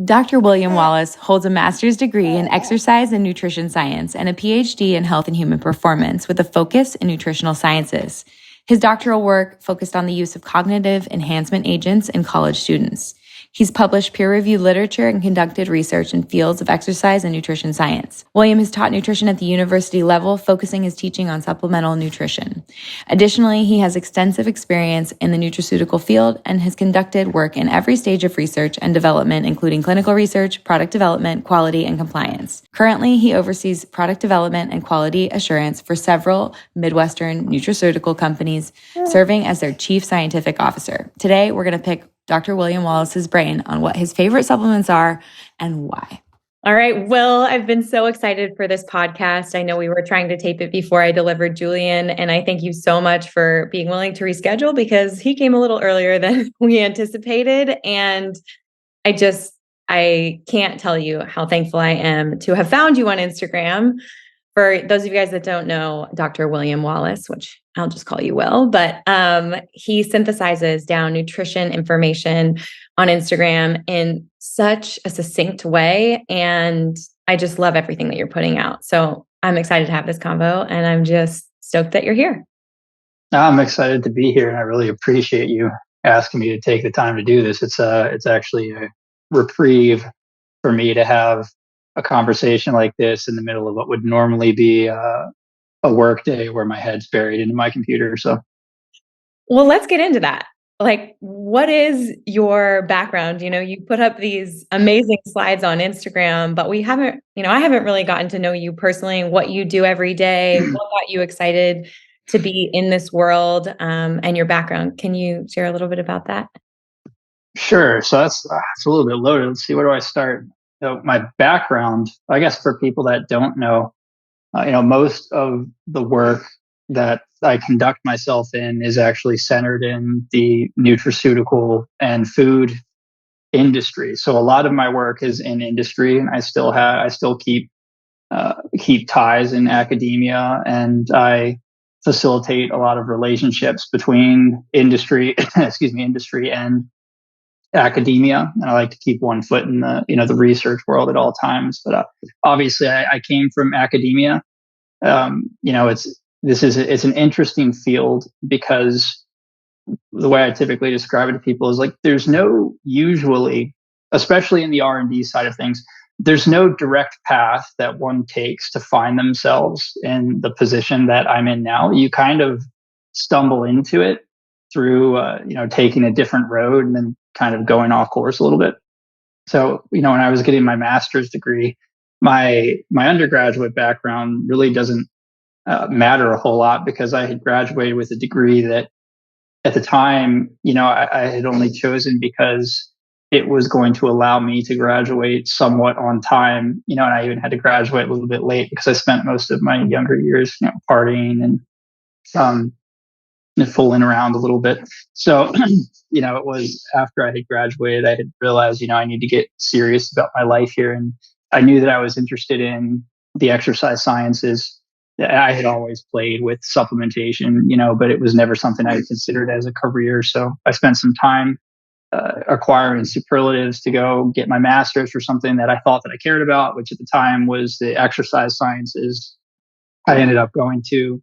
Dr. William Wallace holds a master's degree in exercise and nutrition science and a Ph.D. in health and human performance with a focus in nutritional sciences. His doctoral work focused on the use of cognitive enhancement agents in college students. He's published peer-reviewed literature and conducted research in fields of exercise and nutrition science. William has taught nutrition at the university level, focusing his teaching on supplemental nutrition. Additionally, he has extensive experience in the nutraceutical field and has conducted work in every stage of research and development, including clinical research, product development, quality, and compliance. Currently, he oversees product development and quality assurance for several Midwestern nutraceutical companies, serving as their chief scientific officer. Today, we're going to pick Dr. William Wallace's brain on what his favorite supplements are and why. All right, Will, I've been so excited for this podcast. I know we were trying to tape it before I delivered Julian, and I thank you so much for being willing to reschedule because he came a little earlier than we anticipated. And I can't tell you how thankful I am to have found you on Instagram. For those of you guys that don't know Dr. William Wallace, which I'll just call you Will, but he synthesizes down nutrition information on Instagram in such a succinct way. And I just love everything that you're putting out. So I'm excited to have this convo, and I'm just stoked that you're here. I'm excited to be here, and I really appreciate you asking me to take the time to do this. It's actually a reprieve for me to have a conversation like this in the middle of what would normally be a work day where my head's buried into my computer. So, well, let's get into that. Like, what is your background? You put up these amazing slides on Instagram, but I haven't really gotten to know you personally, what you do every day, what got you excited to be in this world, and your background. Can you share a little bit about that? Sure. So that's a little bit loaded. Let's see, where do I start? So my background, I guess for people that don't know, most of the work that I conduct myself in is actually centered in the nutraceutical and food industry. So a lot of my work is in industry, and I still keep ties in academia, and I facilitate a lot of relationships between industry, industry and academia. And I like to keep one foot in the research world at all times. But obviously, I came from academia. It's an interesting field because the way I typically describe it to people is like there's no usually, especially in the R&D side of things, there's no direct path that one takes to find themselves in the position that I'm in now. You kind of stumble into it through taking a different road and then kind of going off course a little bit. So, when I was getting my master's degree, my undergraduate background really doesn't matter a whole lot because I had graduated with a degree that at the time, I had only chosen because it was going to allow me to graduate somewhat on time, and I even had to graduate a little bit late because I spent most of my younger years, partying and fooling around a little bit. So, it was after I had graduated, I had realized, I need to get serious about my life here. And I knew that I was interested in the exercise sciences. I had always played with supplementation, but it was never something I considered as a career. So I spent some time acquiring superlatives to go get my master's for something that I thought that I cared about, which at the time was the exercise sciences. I ended up going to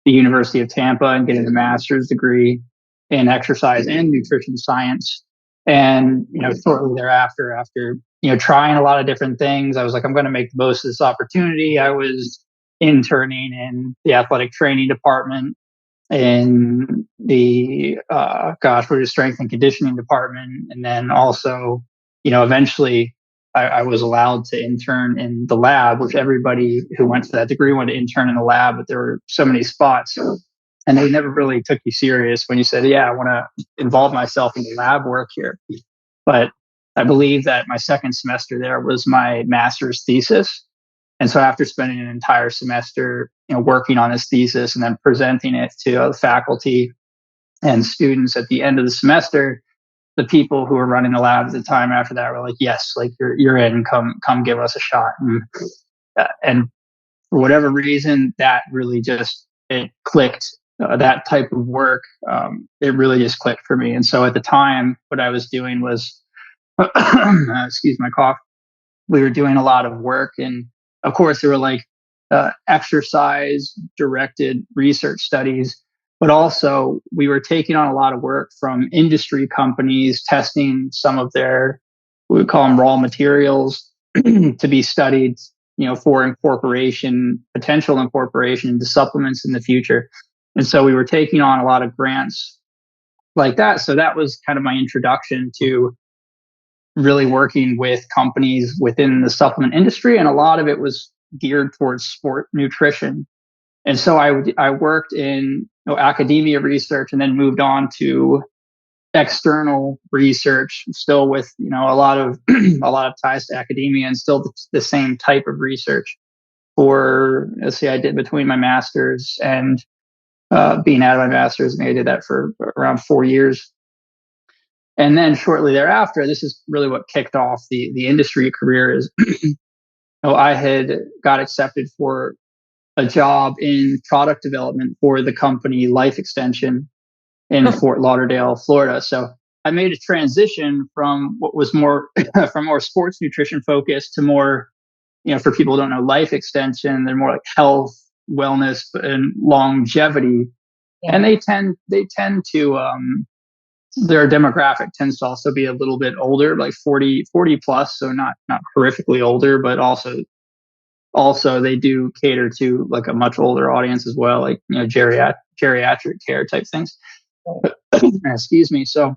the University of Tampa and getting a master's degree in exercise and nutrition science. And, shortly thereafter, after, trying a lot of different things, I was like, I'm going to make the most of this opportunity. I was interning in the athletic training department in the, strength and conditioning department. And then also, eventually I was allowed to intern in the lab, which everybody who went to that degree wanted to intern in the lab, but there were so many spots. And they never really took you serious when you said, yeah, I want to involve myself in the lab work here. But I believe that my second semester there was my master's thesis. And so after spending an entire semester, working on this thesis and then presenting it to the faculty and students at the end of the semester, the people who were running the lab at the time after that were like, yes, like you're in, come give us a shot. And for whatever reason, that really it clicked. That type of work, it really just clicked for me. And so at the time, what I was doing was excuse my cough. We were doing a lot of work, and of course there were like exercise directed research studies, but also we were taking on a lot of work from industry companies, testing some of their, we would call them raw materials, to be studied, for incorporation, potential incorporation into supplements in the future. And so we were taking on a lot of grants like that. So that was kind of my introduction to really working with companies within the supplement industry. And a lot of it was geared towards sport nutrition. And so I worked in academia research and then moved on to external research, still with a lot of a lot of ties to academia, and still the same type of research. For, let's see, I did between my master's and being out of my master's, I did that for around 4 years. And then shortly thereafter, this is really what kicked off the industry career. Is I had got accepted for a job in product development for the company Life Extension in Fort Lauderdale, Florida. So I made a transition from what was more from more sports nutrition focused to more, for people who don't know Life Extension, they're more like health, wellness, and longevity. Yeah. And they tend to their demographic tends to also be a little bit older, like 40 plus. So not horrifically older, but also they do cater to like a much older audience as well, like, geriatric care type things. Excuse me. So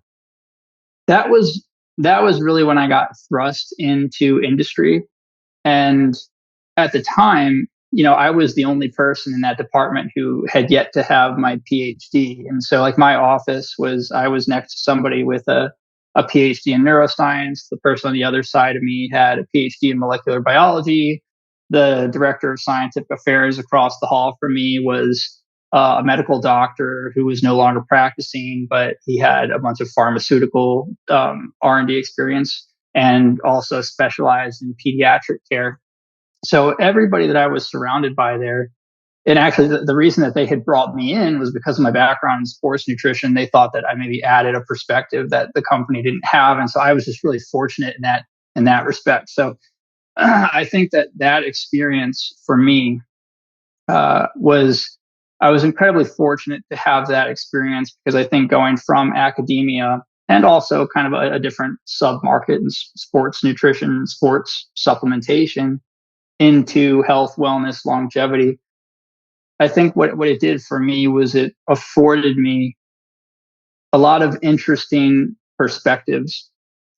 that was really when I got thrust into industry. And at the time, I was the only person in that department who had yet to have my PhD. And so like my office I was next to somebody with a PhD in neuroscience. The person on the other side of me had a PhD in molecular biology. The director of scientific affairs across the hall from me was a medical doctor who was no longer practicing, but he had a bunch of pharmaceutical R&D experience and also specialized in pediatric care. So everybody that I was surrounded by there, and actually the reason that they had brought me in was because of my background in sports nutrition. They thought that I maybe added a perspective that the company didn't have. And so I was just really fortunate in that respect. So I think that experience for me I was incredibly fortunate to have that experience, because I think going from academia and also kind of a different sub-market in sports nutrition, sports supplementation, into health, wellness, longevity, I think what it did for me was it afforded me a lot of interesting perspectives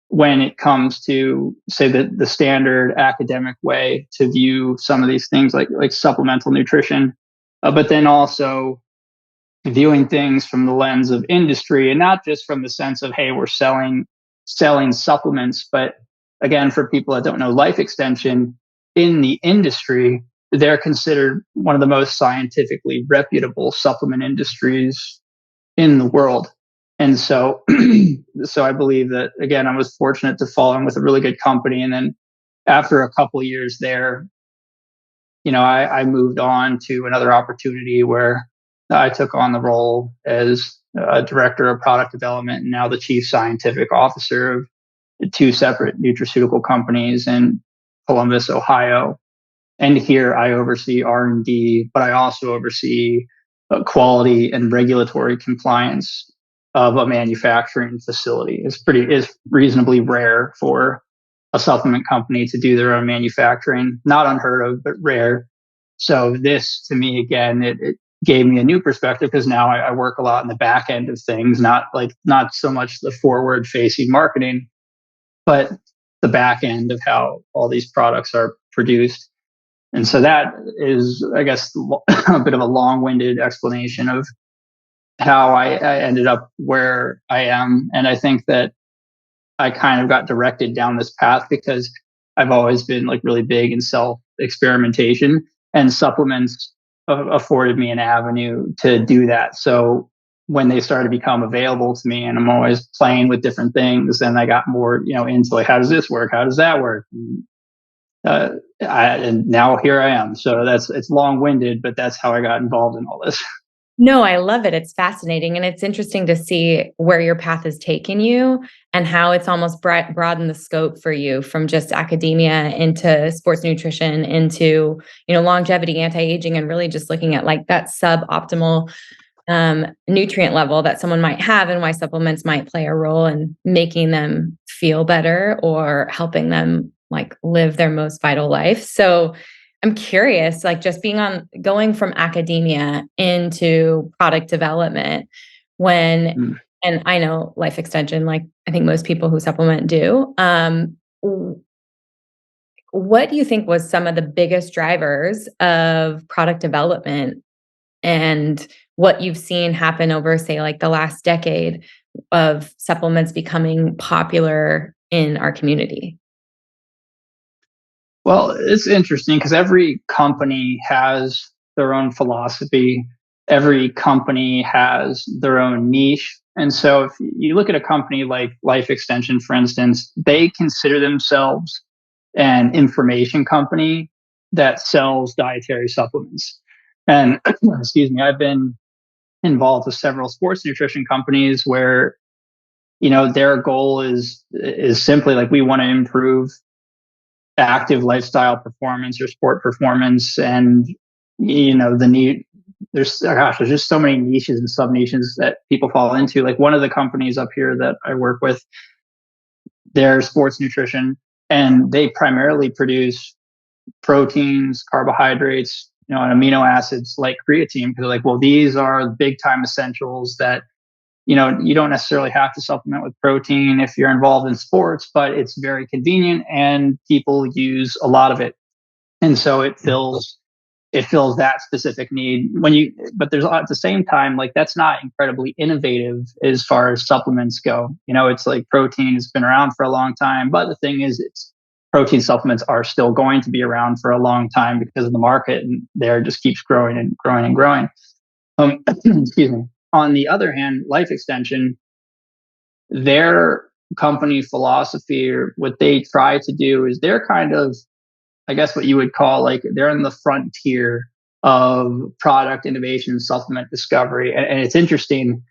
when it comes to, say, the standard academic way to view some of these things, like supplemental nutrition, but then also viewing things from the lens of industry, and not just from the sense of, hey, we're selling supplements, but again, for people that don't know Life Extension, in the industry, they're considered one of the most scientifically reputable supplement industries in the world. And so, so I believe that, again, I was fortunate to fall in with a really good company. And then after a couple of years there, I moved on to another opportunity where I took on the role as a director of product development, and now the chief scientific officer of two separate nutraceutical companies in Columbus, Ohio. And here I oversee R&D, but I also oversee quality and regulatory compliance of a manufacturing facility. It's reasonably rare for a supplement company to do their own manufacturing. Not unheard of, but rare. So this, to me, again, it gave me a new perspective, because now I work a lot in the back end of things, not so much the forward facing marketing, but the back end of how all these products are produced. And so that is, I guess, a bit of a long-winded explanation of how I ended up where I am. And I think that I kind of got directed down this path because I've always been like really big in self-experimentation, and supplements afforded me an avenue to do that. So when they started to become available to me, and I'm always playing with different things, then I got more, into like, how does this work? How does that work? And now here I am. So it's long-winded, but that's how I got involved in all this. No, I love it. It's fascinating. And it's interesting to see where your path has taken you and how it's almost broadened the scope for you from just academia into sports nutrition, into, longevity, anti-aging, and really just looking at like that suboptimal nutrient level that someone might have and why supplements might play a role in making them feel better or helping them like live their most vital life. So I'm curious, like just going from academia into product development when, Mm. and I know life extension, like I think most people who supplement do. What do you think was some of the biggest drivers of product development and what you've seen happen over, say, like the last decade of supplements becoming popular in our community? Well, it's interesting because every company has their own philosophy. Every company has their own niche. And so if you look at a company like Life Extension, for instance, they consider themselves an information company that sells dietary supplements. And excuse me, I've been involved with several sports nutrition companies where, their goal is simply like we want to improve active lifestyle performance or sport performance. And the need, there's just so many niches and sub niches that people fall into. Like one of the companies up here that I work with, they're sports nutrition, and they primarily produce proteins, carbohydrates, and amino acids like creatine, because like, well, these are big time essentials that you don't necessarily have to supplement with protein if you're involved in sports, but it's very convenient and people use a lot of it. And so it fills that specific need. But there's at the same time, like that's not incredibly innovative as far as supplements go. It's like protein has been around for a long time, but the thing is, it's protein supplements are still going to be around for a long time because of the market, and there just keeps growing and growing and growing. Excuse me. On the other hand, Life Extension, their company philosophy, or what they try to do, is they're kind of, I guess, what you would call like they're in the frontier of product innovation and supplement discovery. And it's interesting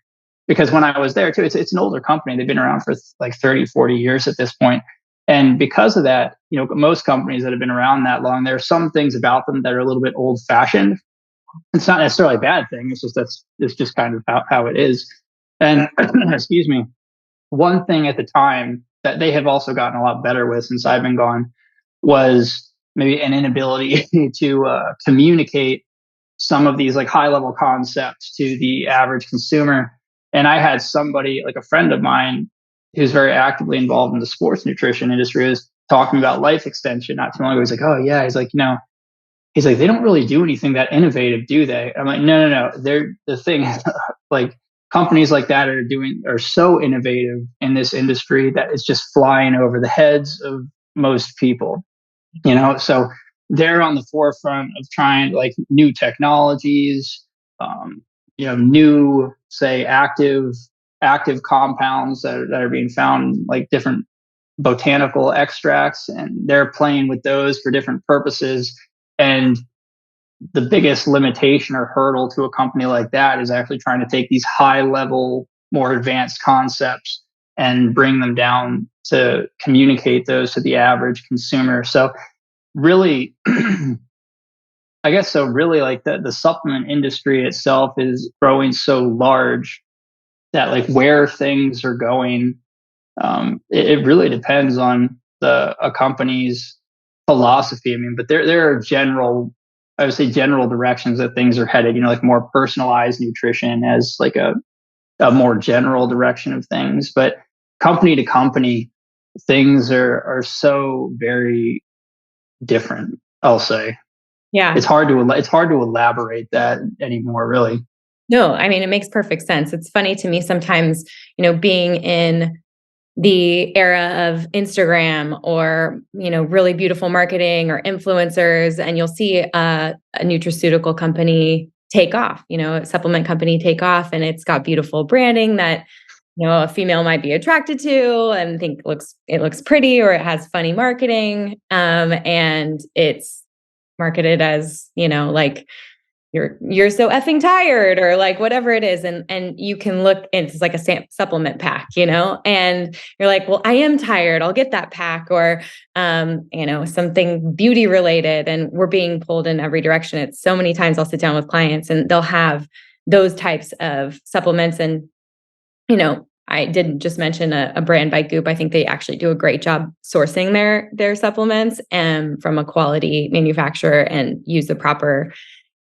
because when I was there too, it's an older company. They've been around for like 30, 40 years at this point. And because of that, most companies that have been around that long, there are some things about them that are a little bit old fashioned. It's not necessarily a bad thing. It's just kind of how it is. And excuse me, one thing at the time that they have also gotten a lot better with since I've been gone was maybe an inability to communicate some of these like high level concepts to the average consumer. And I had somebody, like a friend of mine, who's very actively involved in the sports nutrition industry, was talking about Life Extension not too long ago. He's like, oh yeah, he's like, they don't really do anything that innovative, do they? I'm like, no. They're the thing. Like companies like that are so innovative in this industry that it's just flying over the heads of most people. So they're on the forefront of trying like new technologies, new say active compounds that are being found, like different botanical extracts, and they're playing with those for different purposes. And the biggest limitation or hurdle to a company like that is actually trying to take these high level, more advanced concepts and bring them down to communicate those to the average consumer. So really, I guess so really, like the supplement industry itself is growing so large that like where things are going, it really depends on a company's philosophy. I mean, but there are I would say general directions that things are headed. Like more personalized nutrition as like a more general direction of things. But company to company, things are so very different, I'll say. Yeah. It's hard to elaborate that anymore, really. No, I mean, it makes perfect sense. It's funny to me sometimes, being in the era of Instagram or, really beautiful marketing or influencers, and you'll see a nutraceutical company take off, a supplement company take off, and it's got beautiful branding that, a female might be attracted to and think it looks pretty, or it has funny marketing. And it's marketed as, like you're so effing tired, or like whatever it is. And you can look, and it's like a supplement pack, and you're like, well, I am tired. I'll get that pack, or, something beauty related. And we're being pulled in every direction. It's so many times I'll sit down with clients and they'll have those types of supplements. And, I did just mention a brand by Goop. I think they actually do a great job sourcing their supplements from a quality manufacturer and use the proper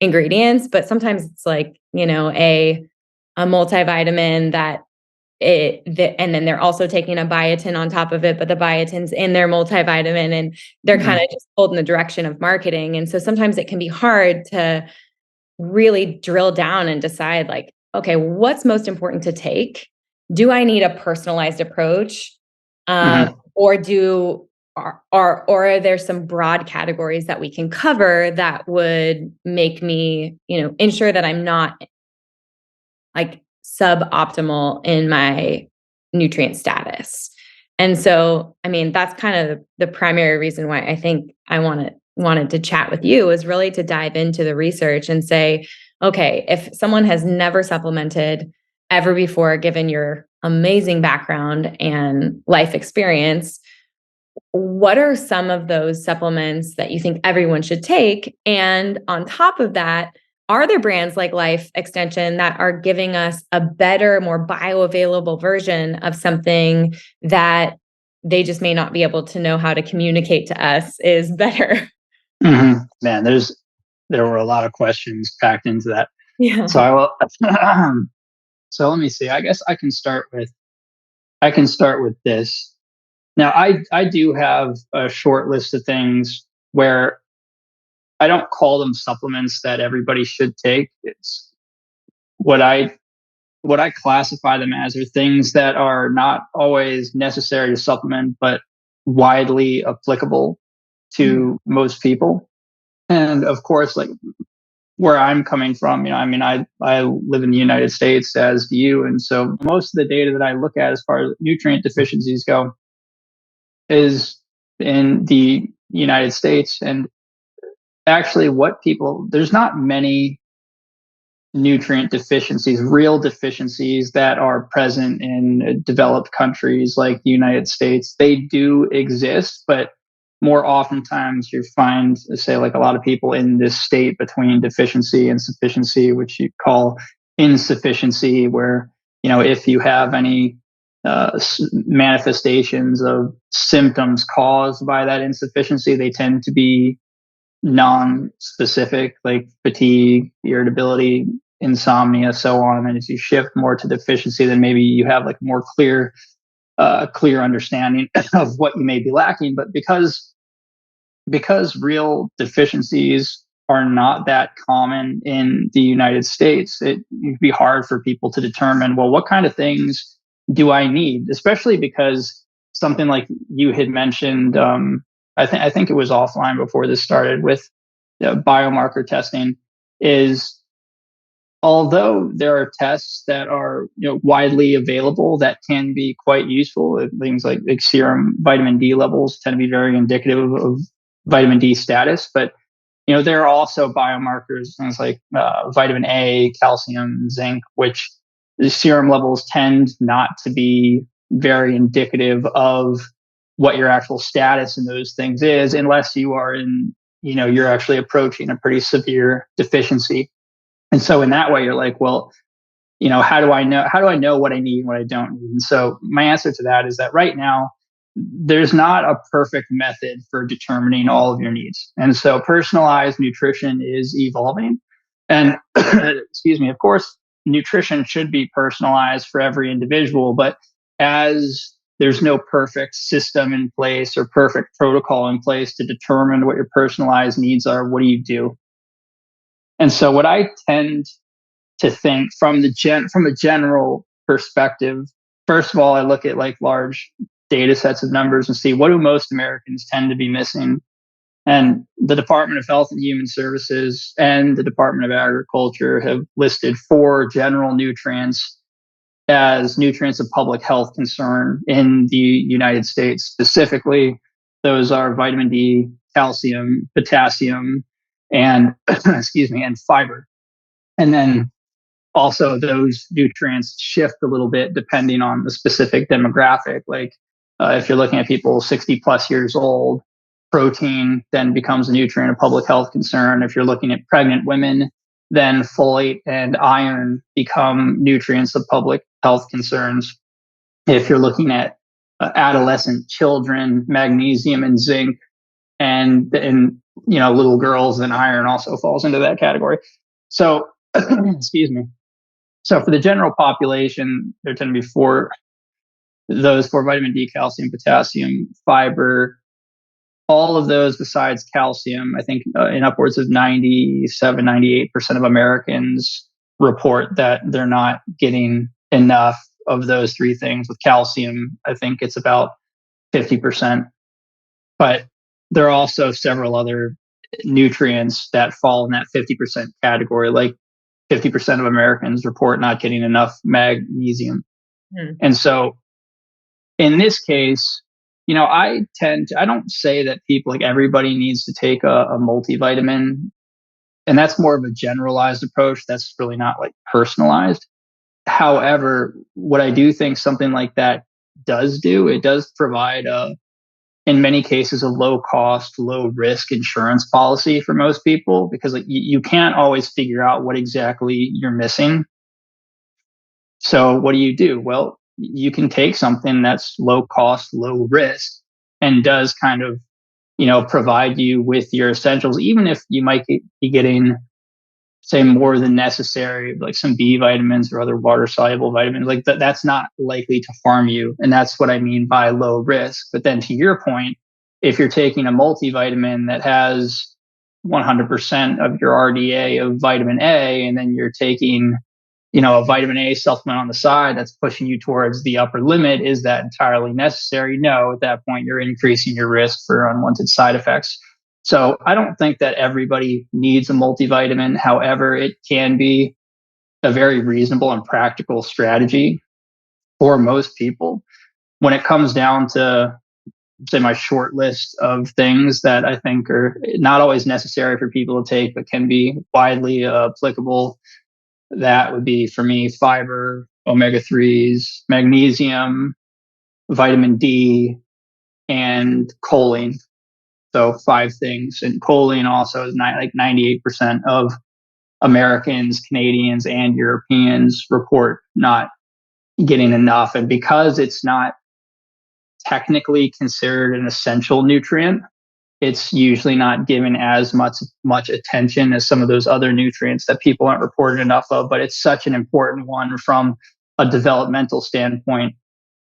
ingredients. But sometimes it's like, a multivitamin and then they're also taking a biotin on top of it, but the biotin's in their multivitamin, and they're kind of just pulled in the direction of marketing. And so sometimes it can be hard to really drill down and decide, like, okay, what's most important to take? Do I need a personalized approach? Or are there some broad categories that we can cover that would make me, ensure that I'm not like suboptimal in my nutrient status? And so, I mean, that's kind of the primary reason why I think I wanted to chat with you, is really to dive into the research and say, okay, if someone has never supplemented ever before, given your amazing background and life experience, what are some of those supplements that you think everyone should take? And on top of that, are there brands like Life Extension that are giving us a better, more bioavailable version of something that they just may not be able to know how to communicate to us is better? Man, there were a lot of questions packed into that. Yeah. So I will. So let me see. I guess I can start with this. Now, I do have a short list of things where I don't call them supplements that everybody should take. It's what I classify them as are things that are not always necessary to supplement, but widely applicable to most people. And of course, like where I'm coming from, I mean, I live in the United States, as do you. And so most of the data that I look at as far as nutrient deficiencies go is in the United States. And actually there's not many nutrient deficiencies, real deficiencies that are present in developed countries like the United States. They do exist, but more oftentimes you find, say, like a lot of people in this state between deficiency and sufficiency, which you call insufficiency, where, if you have any manifestations of symptoms caused by that insufficiency, they tend to be non-specific, like fatigue, irritability, insomnia, so on. And as you shift more to deficiency, then maybe you have like more clear understanding of what you may be lacking. But because real deficiencies are not that common in the United States, it'd be hard for people to determine, well, what kind of things do I need? Especially because something like you had mentioned, I think it was offline before this started, with biomarker testing, is although there are tests that are widely available that can be quite useful, things like serum vitamin D levels tend to be very indicative of vitamin D status, but there are also biomarkers, things like vitamin A, calcium, zinc, which the serum levels tend not to be very indicative of what your actual status in those things is, unless you are you're actually approaching a pretty severe deficiency. And so in that way, you're like, well, how do I know what I need and what I don't need? And so my answer to that is that right now, there's not a perfect method for determining all of your needs. And so personalized nutrition is evolving. And excuse me, of course, nutrition should be personalized for every individual, but as there's no perfect system in place or perfect protocol in place to determine what your personalized needs are, what do you do? And so what I tend to think from a general perspective, first of all, I look at like large data sets of numbers and see, what do most Americans tend to be missing? And the Department of Health and Human Services and the Department of Agriculture have listed 4 general nutrients as nutrients of public health concern in the United States. Specifically, those are vitamin D, calcium, potassium, and excuse me, and fiber. And then also those nutrients shift a little bit depending on the specific demographic. Like if you're looking at people 60 plus years old, protein then becomes a nutrient of public health concern. If you're looking at pregnant women, then folate and iron become nutrients of public health concerns. If you're looking at adolescent children, magnesium and zinc, and little girls, then iron also falls into that category. So excuse me. So for the general population, there tend to be those four: vitamin D, calcium, potassium, fiber. All of those besides calcium, I think in upwards of 97, 98% of Americans report that they're not getting enough of those three things. With calcium, I think it's about 50%. But there are also several other nutrients that fall in that 50% category, like 50% of Americans report not getting enough magnesium. And so in this case, I don't say that people, like everybody needs to take a multivitamin. And that's more of a generalized approach. That's really not like personalized. However, what I do think something like that it does provide in many cases, a low cost, low risk insurance policy for most people, because like you can't always figure out what exactly you're missing. So what do? Well, you can take something that's low cost, low risk, and does kind of, provide you with your essentials, even if you might be getting, say, more than necessary, like some B vitamins or other water soluble vitamins. Like that's not likely to harm you. And that's what I mean by low risk. But then to your point, if you're taking a multivitamin that has 100% of your RDA of vitamin A, and then you're taking, a vitamin A supplement on the side that's pushing you towards the upper limit, is that entirely necessary? No, at that point, you're increasing your risk for unwanted side effects. So I don't think that everybody needs a multivitamin. However, it can be a very reasonable and practical strategy for most people. When it comes down to, say, my short list of things that I think are not always necessary for people to take, but can be widely applicable, that would be for me fiber, omega-3s, magnesium, vitamin D, and choline. So 5 things. And choline also is like 98% of Americans, Canadians, and Europeans report not getting enough. And because it's not technically considered an essential nutrient, it's usually not given as much attention as some of those other nutrients that people aren't reporting enough of. But it's such an important one from a developmental standpoint,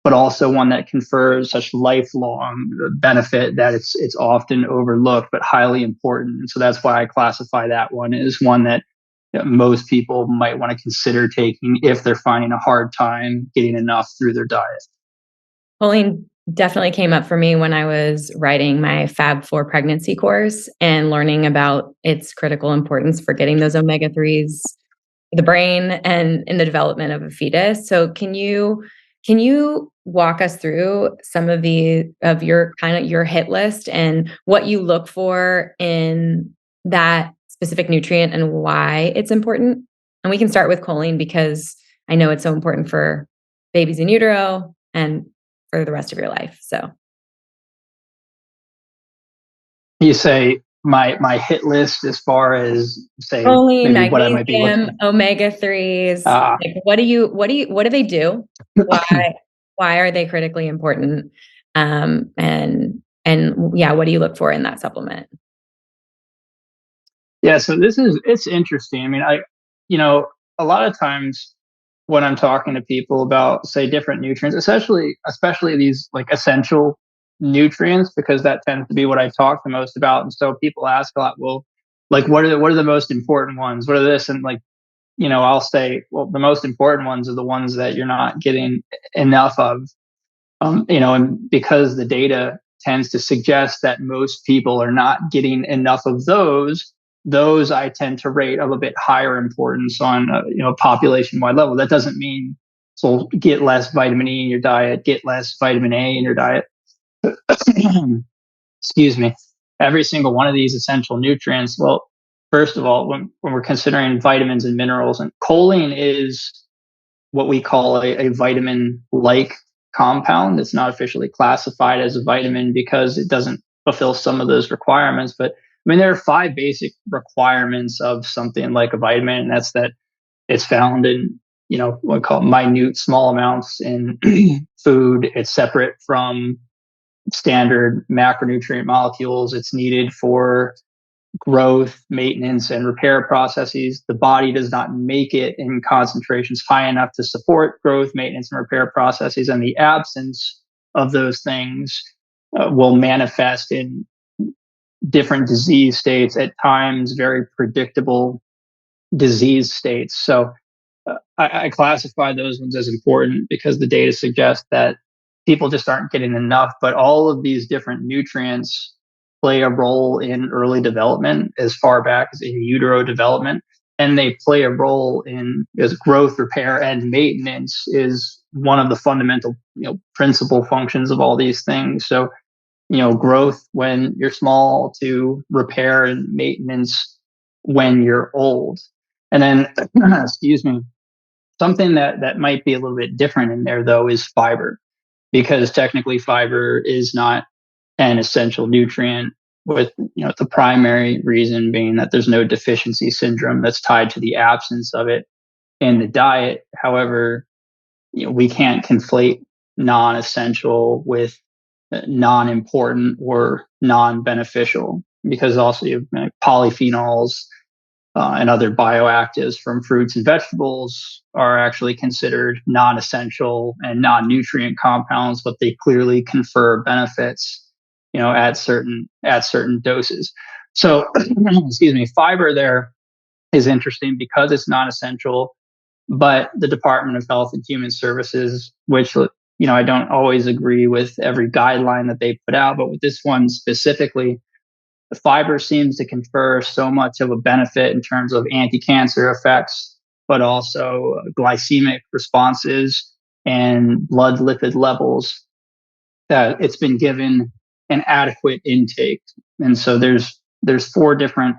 but also one that confers such lifelong benefit that it's often overlooked, but highly important. And so that's why I classify that one as one that most people might want to consider taking if they're finding a hard time getting enough through their diet. Choline definitely came up for me when I was writing my Fab4 pregnancy course and learning about its critical importance for getting those omega-3s, the brain, and in the development of a fetus. So can you walk us through some of your hit list and what you look for in that specific nutrient and why it's important? And we can start with choline because I know it's so important for babies in utero and for the rest of your life. So You say my hit list as far as, say, choline, maybe what I might be looking magnesium, omega-3s. Like what do they do? Why are they critically important? And yeah, what do you look for in that supplement? Yeah, so it's interesting. I mean, a lot of times when I'm talking to people about, say, different nutrients, especially these like essential nutrients, because that tends to be what I talk the most about. And so people ask a lot, well, like what are the most important ones? What are this? And like, I'll say, well, the most important ones are the ones that you're not getting enough of. And because the data tends to suggest that most people are not getting enough of those I tend to rate of a bit higher importance on population wide level. That doesn't mean so get less vitamin E in your diet, get less vitamin A in your diet. Excuse me. Every single one of these essential nutrients, well, first of all, when we're considering vitamins and minerals, and choline is what we call a vitamin-like compound. It's not officially classified as a vitamin because it doesn't fulfill some of those requirements. But I mean, there are 5 basic requirements of something like a vitamin, and that's that it's found in, what we call minute, small amounts in food. It's separate from standard macronutrient molecules. It's needed for growth, maintenance, and repair processes. The body does not make it in concentrations high enough to support growth, maintenance, and repair processes. And the absence of those things will manifest in different disease states, at times very predictable disease states. So I classify those ones as important because the data suggests that people just aren't getting enough, but all of these different nutrients play a role in early development as far back as in utero development. And they play a role in as growth, repair, and maintenance is one of the fundamental, principal functions of all these things. So, growth when you're small to repair and maintenance when you're old. And then, excuse me, something that might be a little bit different in there though is fiber, because technically fiber is not an essential nutrient, with the primary reason being that there's no deficiency syndrome that's tied to the absence of it in the diet. However, we can't conflate non-essential with non-important or non-beneficial, because also you have polyphenols and other bioactives from fruits and vegetables are actually considered non-essential and non-nutrient compounds, but they clearly confer benefits, at certain doses. So, excuse me, fiber there is interesting because it's non-essential, but the Department of Health and Human Services, which I don't always agree with every guideline that they put out, but with this one specifically, the fiber seems to confer so much of a benefit in terms of anti-cancer effects, but also glycemic responses and blood lipid levels, that it's been given an adequate intake. And so there's 4 different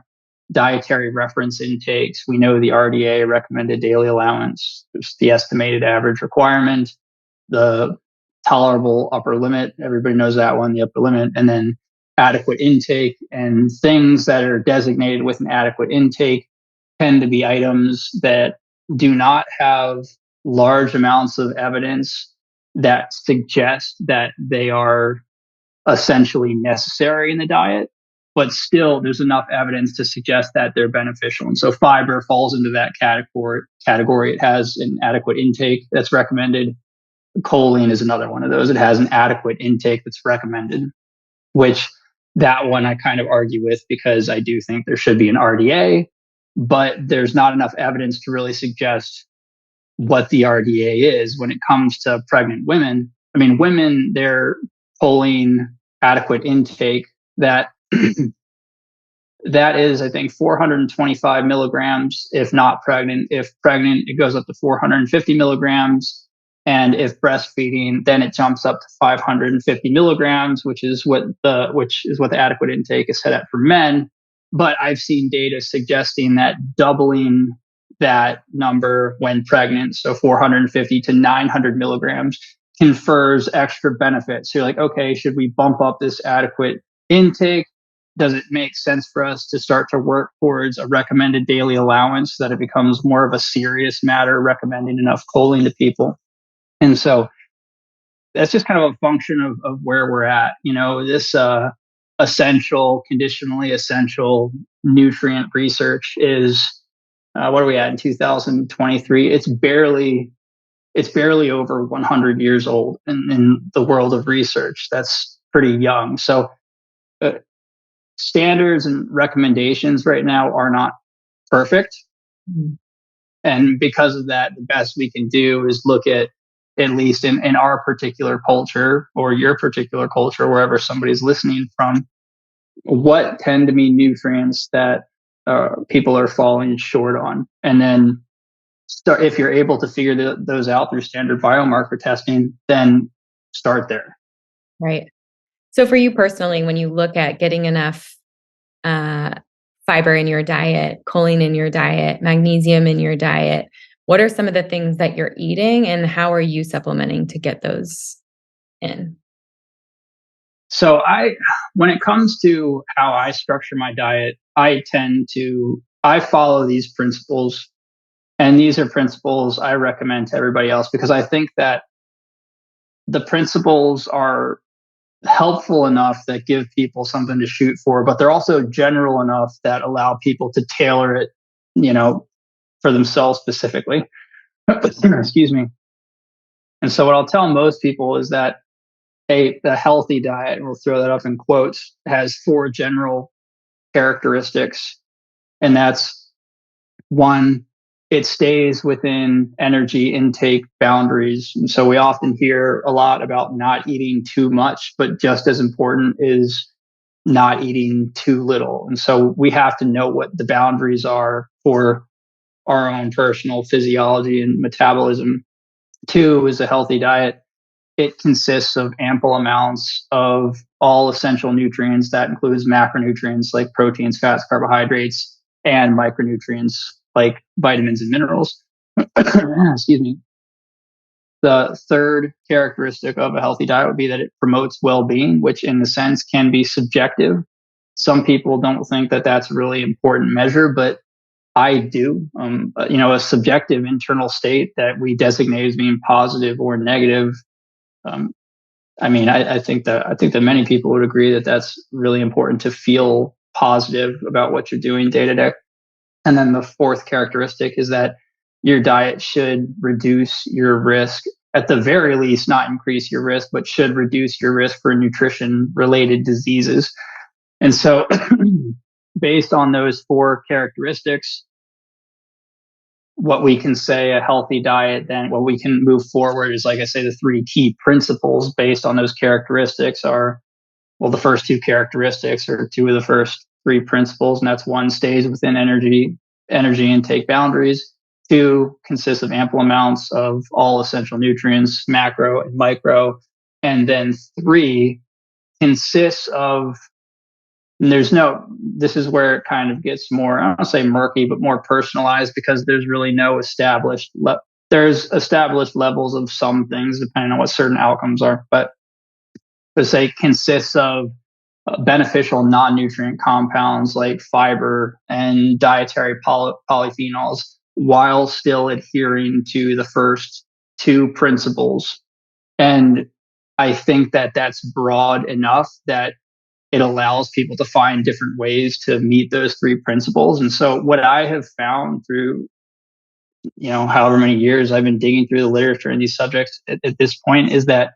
dietary reference intakes. We know the RDA, recommended daily allowance. There's the estimated average requirement, the tolerable upper limit. Everybody knows that one, the upper limit, and then adequate intake. And things that are designated with an adequate intake tend to be items that do not have large amounts of evidence that suggest that they are essentially necessary in the diet, but still there's enough evidence to suggest that they're beneficial. And so fiber falls into that category. It has an adequate intake that's recommended. Choline is another one of those. It has an adequate intake that's recommended, which that one I kind of argue with, because I do think there should be an RDA, but there's not enough evidence to really suggest what the RDA is when it comes to pregnant women. I mean, women, their choline adequate intake, that that is, I think, 425 milligrams if not pregnant. If pregnant, it goes up to 450 milligrams. And if breastfeeding, then it jumps up to 550 milligrams, which is what the adequate intake is set at for men. But I've seen data suggesting that doubling that number when pregnant, so 450 to 900 milligrams, confers extra benefits. So you're like, okay, should we bump up this adequate intake? Does it make sense for us to start to work towards a recommended daily allowance so that it becomes more of a serious matter, recommending enough choline to people? And so that's just kind of a function of where we're at. This essential, conditionally essential nutrient research is, what are we at in 2023? It's barely over 100 years old in the world of research. That's pretty young. So standards and recommendations right now are not perfect. And because of that, the best we can do is look at least in our particular culture or your particular culture, wherever somebody's listening from, what tend to be nutrients that people are falling short on. And then if you're able to figure those out through standard biomarker testing, then start there. Right. So for you personally, when you look at getting enough fiber in your diet, choline in your diet, magnesium in your diet? What are some of the things that you're eating, and how are you supplementing to get those in? So when it comes to how I structure my diet, I follow these principles, and these are principles I recommend to everybody else because I think that the principles are helpful enough that give people something to shoot for, but they're also general enough that allow people to tailor it, you know, for themselves specifically. Excuse me. And so what I'll tell most people is that a healthy diet, and we'll throw that up in quotes, has four general characteristics. And that's one, it stays within energy intake boundaries. And so we often hear a lot about not eating too much, but just as important is not eating too little. And so we have to know what the boundaries are for our own personal physiology and metabolism. Two is a healthy diet. It consists of ample amounts of all essential nutrients. That includes macronutrients like proteins, fats, carbohydrates, and micronutrients like vitamins and minerals. Excuse me. The third characteristic of a healthy diet would be that it promotes well-being, which in a sense can be subjective. Some people don't think that that's a really important measure, but I do. A subjective internal state that we designate as being positive or negative. Um, I think that many people would agree that that's really important to feel positive about what you're doing day to day. And then the fourth characteristic is that your diet should reduce your risk, at the very least, not increase your risk, but should reduce your risk for nutrition related diseases. And so, based on those four characteristics, what we can say a healthy diet, then what we can move forward is, like I say, the three key principles based on those characteristics are, well, the first two characteristics are two of the first three principles, and that's one, stays within energy intake boundaries. Two, consists of ample amounts of all essential nutrients, macro and micro. And then three, consists of, and this is where it kind of gets more, I don't want to say murky, but more personalized, because there's really no there's established levels of some things depending on what certain outcomes are. But let's say consists of beneficial non-nutrient compounds like fiber and dietary polyphenols, while still adhering to the first two principles. And I think that that's broad enough that it allows people to find different ways to meet those three principles. And so what I have found through, however many years I've been digging through the literature in these subjects at this point, is that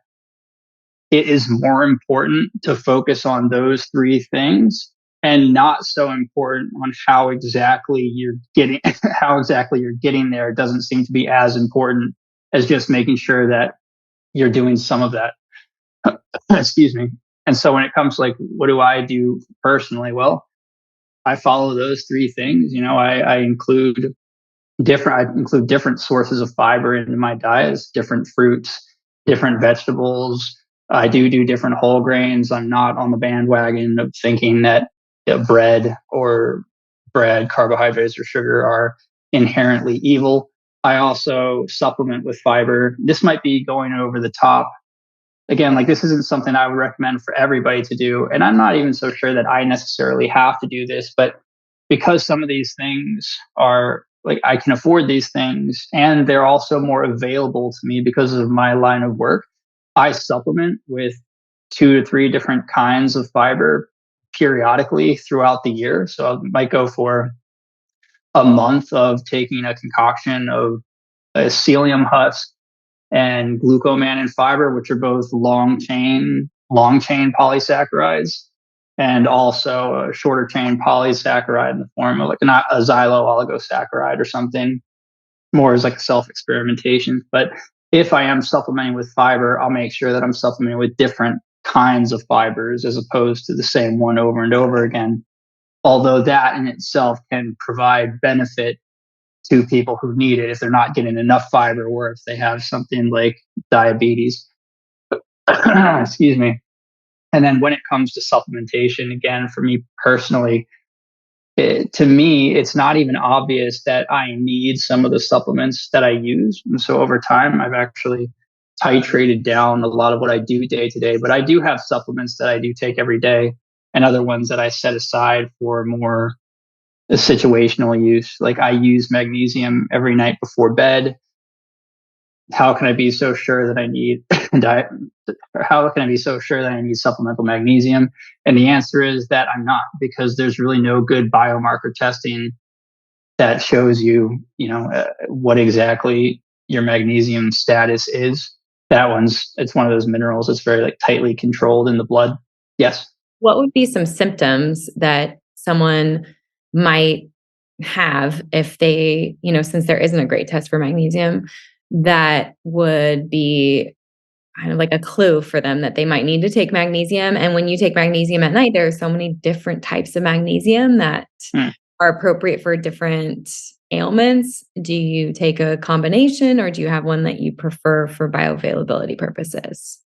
it is more important to focus on those three things and not so important on how exactly you're getting there. It doesn't seem to be as important as just making sure that you're doing some of that. Excuse me. And so when it comes to, like, what do I do personally? Well, I follow those three things. I include different sources of fiber in my diets, different fruits, different vegetables. I do different whole grains. I'm not on the bandwagon of thinking that bread, carbohydrates, or sugar are inherently evil. I also supplement with fiber. This might be going over the top. Again, like, this isn't something I would recommend for everybody to do. And I'm not even so sure that I necessarily have to do this, but because some of these things are, like, I can afford these things and they're also more available to me because of my line of work, I supplement with 2 to 3 different kinds of fiber periodically throughout the year. So I might go for a month of taking a concoction of a psyllium husk and glucomannan fiber, which are both long chain polysaccharides, and also a shorter chain polysaccharide in the form of, like, not a xylo oligosaccharide or something, more as like self experimentation. But if I am supplementing with fiber, I'll make sure that I'm supplementing with different kinds of fibers as opposed to the same one over and over again. Although that in itself can provide benefit to people who need it if they're not getting enough fiber, or if they have something like diabetes. Excuse me. And then when it comes to supplementation, again, for me personally, to me, it's not even obvious that I need some of the supplements that I use. And so over time, I've actually titrated down a lot of what I do day to day. But I do have supplements that I do take every day and other ones that I set aside for more situational use. Like I use magnesium every night before bed. How can I be so sure that I need diet? How can I be so sure that I need supplemental magnesium? And the answer is that I'm not, because there's really no good biomarker testing that shows you, what exactly your magnesium status is. It's one of those minerals that's very like tightly controlled in the blood. Yes. What would be some symptoms that someone might have if they, since there isn't a great test for magnesium, that would be kind of like a clue for them that they might need to take magnesium? And when you take magnesium at night, there are so many different types of magnesium that are appropriate for different ailments. Do you take a combination, or do you have one that you prefer for bioavailability purposes?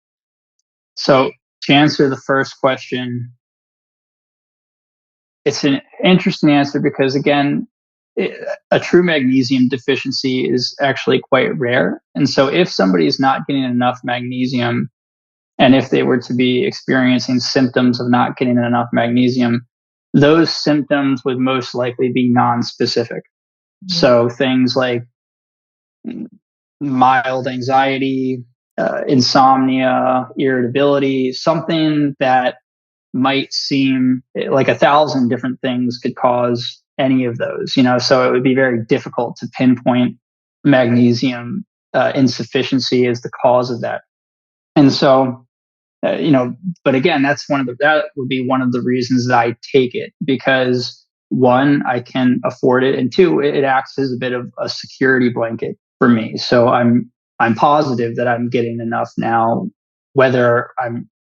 So to answer the first question, it's an interesting answer because, again, a true magnesium deficiency is actually quite rare. And so if somebody is not getting enough magnesium, and if they were to be experiencing symptoms of not getting enough magnesium, those symptoms would most likely be non-specific. So things like mild anxiety, insomnia, irritability, something that might seem like 1,000 different things could cause any of those, so it would be very difficult to pinpoint magnesium insufficiency as the cause of that. And so, but again, that would be one of the reasons that I take it, because one, I can afford it, and two, it acts as a bit of a security blanket for me. So I'm positive that I'm getting enough now, whether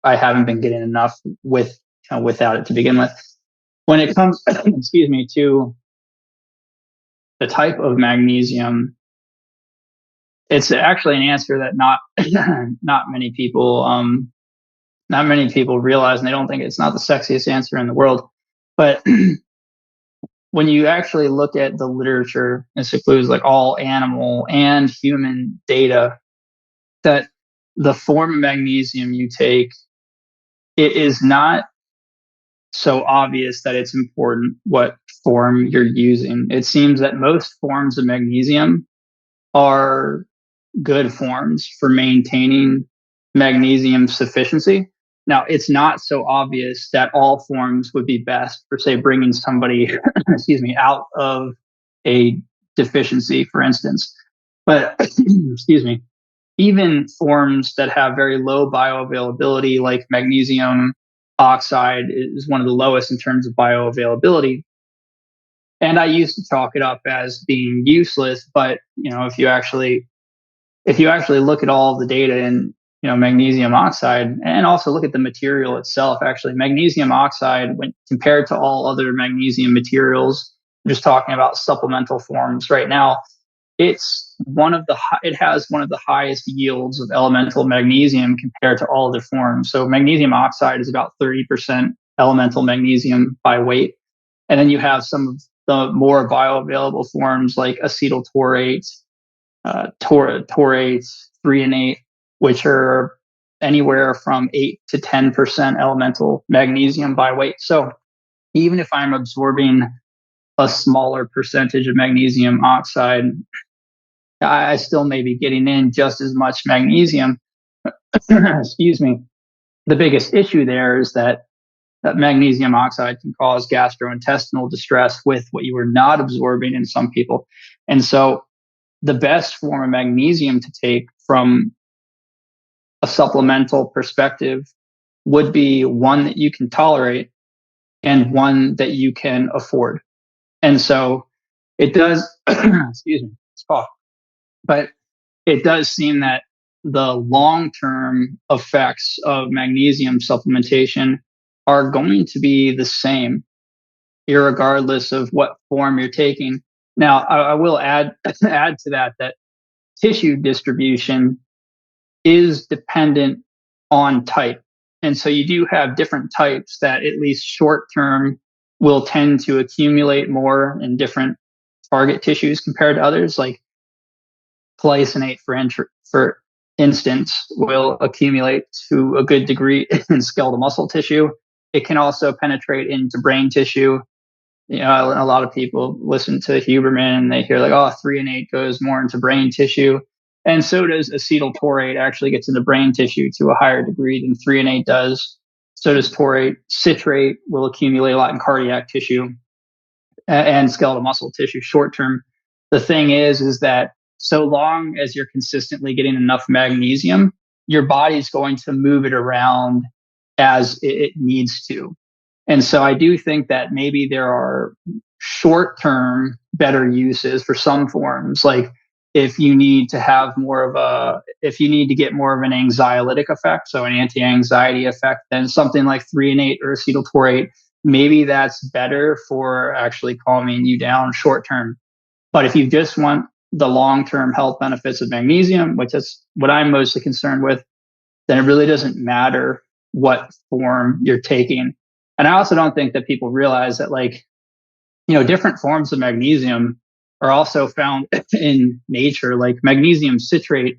I haven't been getting enough without it to begin with. When it comes, excuse me, to the type of magnesium, it's actually an answer that not many people realize, and they don't think it's not the sexiest answer in the world. But when you actually look at the literature, this includes like all animal and human data, that the form of magnesium you take, it is not so obvious that it's important what form you're using. It seems that most forms of magnesium are good forms for maintaining magnesium sufficiency. Now, it's not so obvious that all forms would be best for, say, bringing somebody, excuse me, out of a deficiency, for instance. But, excuse me, even forms that have very low bioavailability, like magnesium oxide, is one of the lowest in terms of bioavailability. And I used to chalk it up as being useless, but if you actually look at all the data in magnesium oxide, and also look at the material itself, actually magnesium oxide, when compared to all other magnesium materials, I'm just talking about supplemental forms right now, it has one of the highest yields of elemental magnesium compared to all other forms. So magnesium oxide is about 30% elemental magnesium by weight. And then you have some of the more bioavailable forms like acetyltaurate, taurate, threonate, which are anywhere from 8 to 10% elemental magnesium by weight. So even if I'm absorbing a smaller percentage of magnesium oxide, I still may be getting in just as much magnesium. Excuse me. The biggest issue there is that magnesium oxide can cause gastrointestinal distress with what you were not absorbing in some people. And so the best form of magnesium to take from a supplemental perspective would be one that you can tolerate and one that you can afford. And so it does, excuse me, it's cough, but it does seem that the long-term effects of magnesium supplementation are going to be the same, irregardless of what form you're taking. Now, I will add to that tissue distribution is dependent on type. And so you do have different types that, at least short term, will tend to accumulate more in different target tissues compared to others. Like glycinate, for instance, will accumulate to a good degree in skeletal muscle tissue. It can also penetrate into brain tissue. A lot of people listen to Huberman and they hear like, oh, 3-8 goes more into brain tissue. And so does acetyltaurate, actually gets into brain tissue to a higher degree than 3-8 does. So does taurate. Citrate will accumulate a lot in cardiac tissue and skeletal muscle tissue short term. The thing is that so long as you're consistently getting enough magnesium, your body's going to move it around as it needs to. And so I do think that maybe there are short term better uses for some forms. Like if you need to get more of an anxiolytic effect, so an anti-anxiety effect, then something like 3-8 or acetyltaurate, maybe that's better for actually calming you down short term. But if you just want the long term health benefits of magnesium, which is what I'm mostly concerned with, then it really doesn't matter what form you're taking. And I also don't think that people realize that, like, different forms of magnesium are also found in nature. Like magnesium citrate,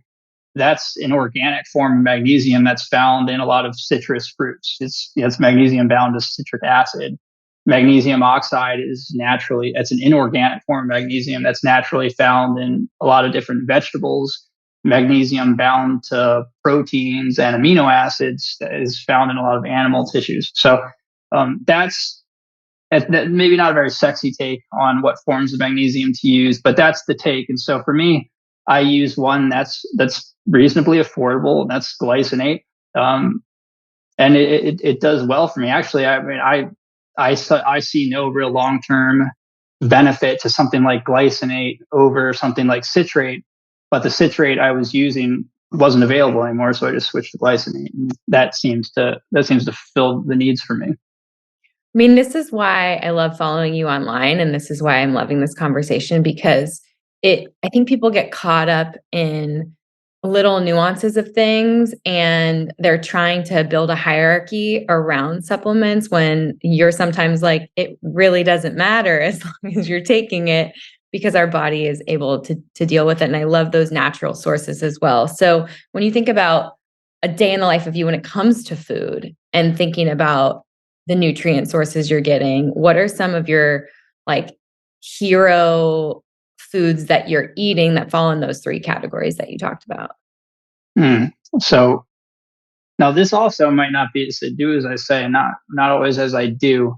that's an organic form of magnesium that's found in a lot of citrus fruits. It's magnesium bound to citric acid. Magnesium oxide it's an inorganic form of magnesium that's naturally found in a lot of different vegetables. Magnesium bound to proteins and amino acids that is found in a lot of animal tissues. So that's maybe not a very sexy take on what forms of magnesium to use, but that's the take. And so for me, I use one that's reasonably affordable, and that's glycinate. And it does well for me. Actually, I mean, I see no real long term benefit to something like glycinate over something like citrate, but the citrate I was using wasn't available anymore, so I just switched to glycinate. And that seems to fill the needs for me. I mean, this is why I love following you online, and this is why I'm loving this conversation, because I think people get caught up in little nuances of things, and they're trying to build a hierarchy around supplements when you're sometimes like, it really doesn't matter as long as you're taking it, because our body is able to deal with it. And I love those natural sources as well. So when you think about a day in the life of you when it comes to food and thinking about the nutrient sources you're getting, what are some of your like hero foods that you're eating that fall in those three categories that you talked about? So now this also might not be as I do as I say, not always as I do.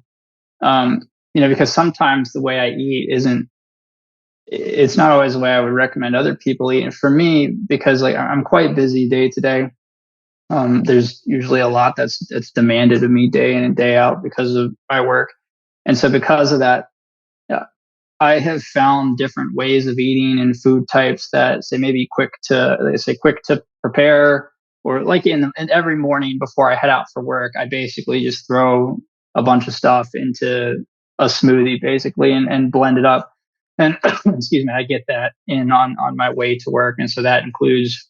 Because sometimes the way I eat it's not always the way I would recommend other people eat. And for me, because like I'm quite busy day to day, there's usually a lot that's demanded of me day in and day out because of my work. And so because of that, I have found different ways of eating and food types that say quick to prepare, or like in every morning before I head out for work, I basically just throw a bunch of stuff into a smoothie basically and blend it up. And excuse me, I get that in on my way to work. And so that includes,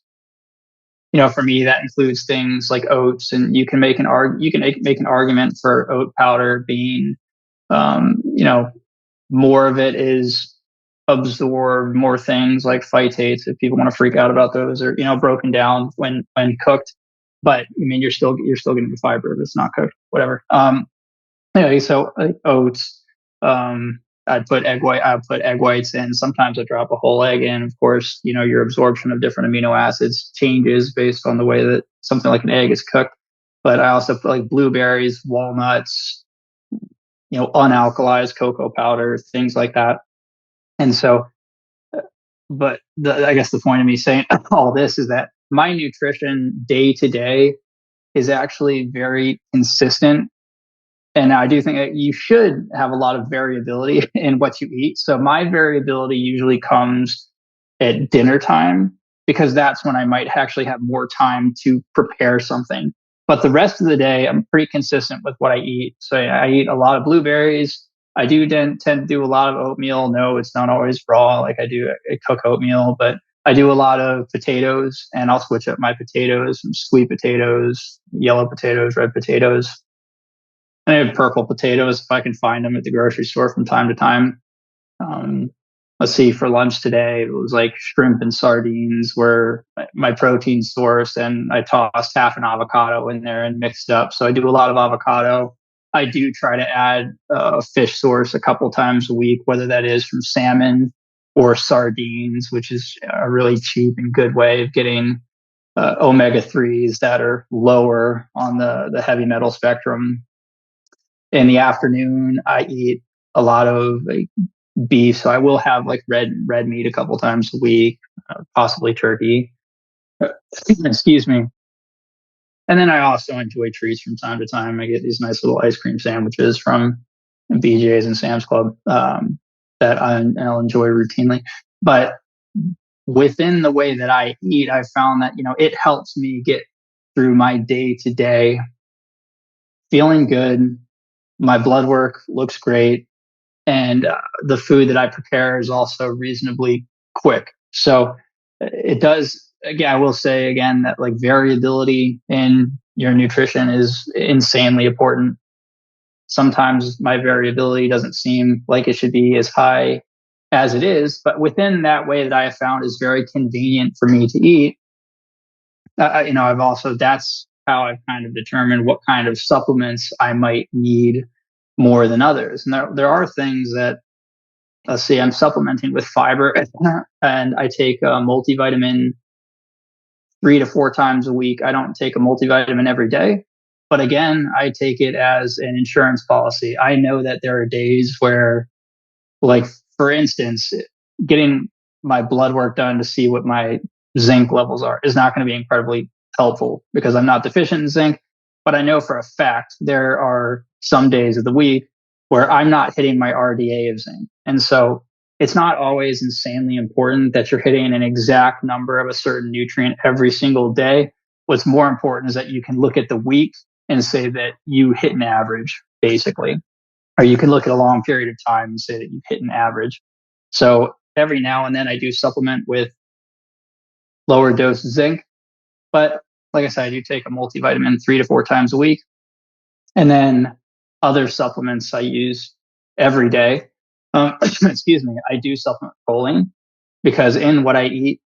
for me, that includes things like oats, and you can make an argument for oat powder being, more of it is absorb more things like phytates, if people want to freak out about those, or broken down when cooked. But I mean, you're still getting the fiber if it's not cooked, whatever. Anyway, so oats. I'd put egg whites in. Sometimes I drop a whole egg in. Of course, your absorption of different amino acids changes based on the way that something like an egg is cooked. But I also put like blueberries, walnuts, unalkalized cocoa powder, things like that. And so, but I guess the point of me saying all this is that my nutrition day to day is actually very consistent. And I do think that you should have a lot of variability in what you eat. So my variability usually comes at dinner time, because that's when I might actually have more time to prepare something. But the rest of the day, I'm pretty consistent with what I eat. So I eat a lot of blueberries. I do tend to do a lot of oatmeal. No, it's not always raw. Like I cook oatmeal, but I do a lot of potatoes, and I'll switch up my potatoes from sweet potatoes, yellow potatoes, red potatoes. I have purple potatoes if I can find them at the grocery store from time to time. Let's see, for lunch today, it was like shrimp and sardines were my protein source, and I tossed half an avocado in there and mixed up. So I do a lot of avocado. I do try to add a fish source a couple times a week, whether that is from salmon or sardines, which is a really cheap and good way of getting omega-3s that are lower on the heavy metal spectrum. In the afternoon, I eat a lot of beef, so I will have like red meat a couple times a week, possibly turkey. Excuse me. And then I also enjoy treats from time to time. I get these nice little ice cream sandwiches from BJ's and Sam's Club that I'll enjoy routinely. But within the way that I eat, I found that it helps me get through my day to day feeling good. My blood work looks great, and the food that I prepare is also reasonably quick. So it does. Again, I will say again that like variability in your nutrition is insanely important. Sometimes my variability doesn't seem like it should be as high as it is, but within that way that I have found is very convenient for me to eat. I've also that's how I've kind of determined what kind of supplements I might need more than others. And there are things that, let's see, I'm supplementing with fiber, and I take a multivitamin 3 to 4 times a week. I don't take a multivitamin every day, but again, I take it as an insurance policy. I know that there are days where, like, for instance, getting my blood work done to see what my zinc levels are is not going to be incredibly helpful because I'm not deficient in zinc. But I know for a fact there are some days of the week where I'm not hitting my RDA of zinc. And so it's not always insanely important that you're hitting an exact number of a certain nutrient every single day. What's more important is that you can look at the week and say that you hit an average, basically. Or you can look at a long period of time and say that you've hit an average. So every now and then I do supplement with lower dose zinc. But like I said, I do take a multivitamin 3 to 4 times a week. And then other supplements I use every day. Excuse me, I do supplement choline because in what I eat,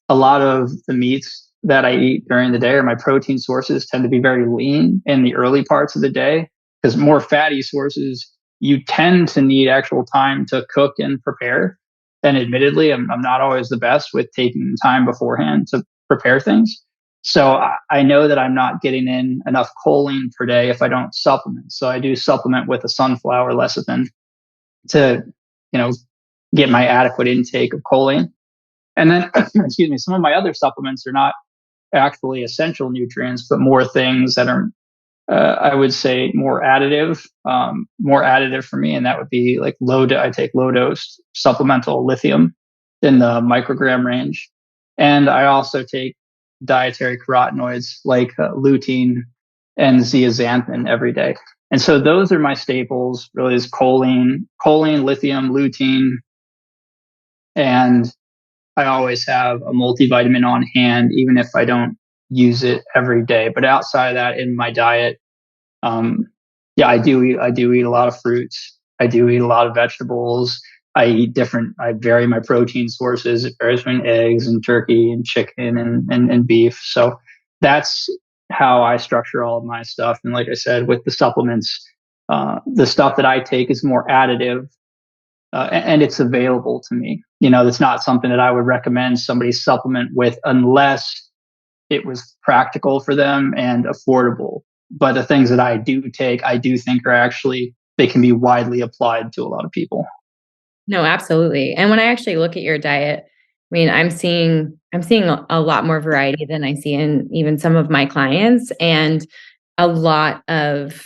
a lot of the meats that I eat during the day or my protein sources tend to be very lean in the early parts of the day because more fatty sources, you tend to need actual time to cook and prepare. And admittedly, I'm not always the best with taking time beforehand to prepare things. So I know that I'm not getting in enough choline per day if I don't supplement. So I do supplement with a sunflower lecithin to, get my adequate intake of choline. And then, excuse me, some of my other supplements are not actually essential nutrients, but more things that are, I would say, more additive for me. And that would be like I take low dose supplemental lithium in the microgram range. And I also take dietary carotenoids like lutein and zeaxanthin every day. And so those are my staples, really, is choline, lithium, lutein, and I always have a multivitamin on hand, even if I don't use it every day. But outside of that, in my diet, yeah, I do eat a lot of fruits. I do eat a lot of vegetables. I vary my protein sources. It varies between eggs and turkey and chicken and beef. So that's how I structure all of my stuff. And like I said, with the supplements, the stuff that I take is more additive, and it's available to me. That's not something that I would recommend somebody supplement with unless it was practical for them and affordable. But the things that I do take, I do think they can be widely applied to a lot of people. No, absolutely. And when I actually look at your diet, I mean, I'm seeing a lot more variety than I see in even some of my clients, and a lot of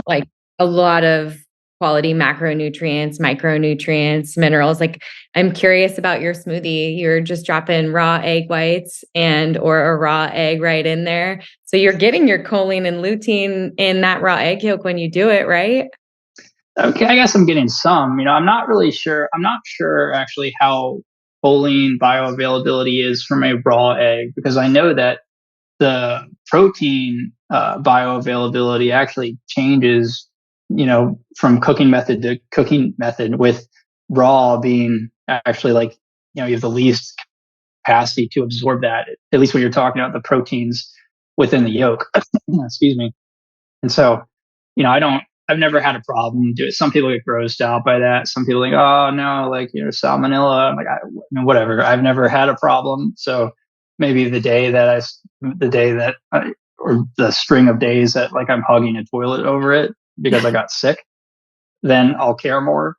like a lot of quality macronutrients, micronutrients, minerals. Like, I'm curious about your smoothie. You're just dropping raw egg whites or a raw egg right in there. So you're getting your choline and lutein in that raw egg yolk when you do it, right? Okay, I guess I'm getting some. I'm not really sure. I'm not sure actually how choline bioavailability is from a raw egg because I know that the protein bioavailability actually changes, from cooking method to cooking method, with raw being actually like, you have the least capacity to absorb that, at least when you're talking about the proteins within the yolk. Excuse me. And so, I've never had a problem doing it. Some people get grossed out by that. Some people think, oh no, like, salmonella. I'm like, whatever. I've never had a problem. So maybe the day that or the string of days that like I'm hugging a toilet over it because I got sick, then I'll care more.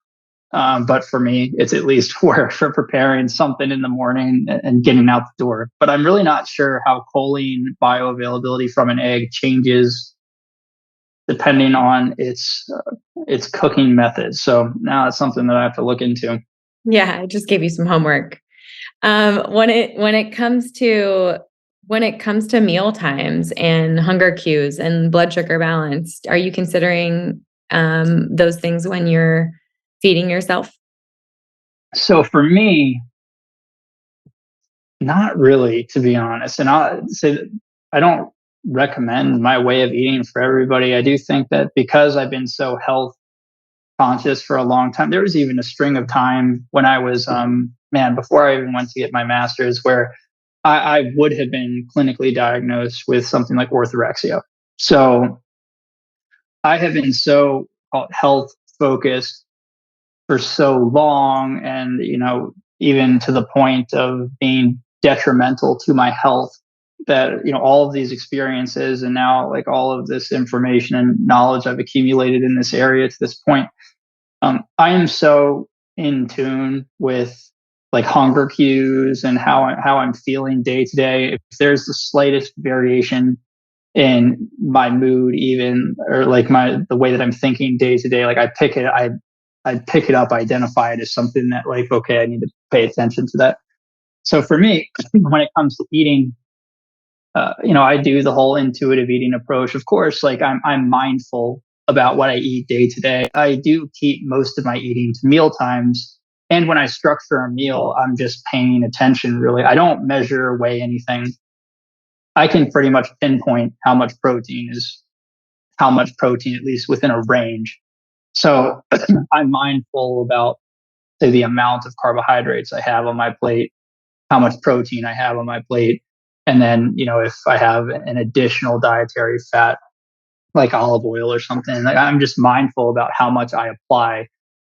But for me, it's at least for preparing something in the morning and getting out the door. But I'm really not sure how choline bioavailability from an egg changes depending on its cooking method. So now it's something that I have to look into. Yeah, I just gave you some homework. When it comes to meal times and hunger cues and blood sugar balance, are you considering those things when you're feeding yourself? So for me, not really, to be honest. And I'll say that I don't recommend my way of eating for everybody. I do think that because I've been so health conscious for a long time, there was even a string of time when I was, before I even went to get my master's, where I would have been clinically diagnosed with something like orthorexia. So I have been so health focused for so long, and even to the point of being detrimental to my health, that all of these experiences and now like all of this information and knowledge I've accumulated in this area to this point, I am so in tune with like hunger cues and how I'm feeling day to day. If there's the slightest variation in my mood, even, or like the way that I'm thinking day to day, like I pick it up, identify it as something that like, okay, I need to pay attention to that. So for me, when it comes to eating, I do the whole intuitive eating approach. Of course, like I'm mindful about what I eat day to day. I do keep most of my eating to meal times. And when I structure a meal, I'm just paying attention, really. I don't measure or weigh anything. I can pretty much pinpoint how much protein, at least within a range. So I'm mindful about, say, the amount of carbohydrates I have on my plate, how much protein I have on my plate. And then, if I have an additional dietary fat, like olive oil or something, like I'm just mindful about how much I apply,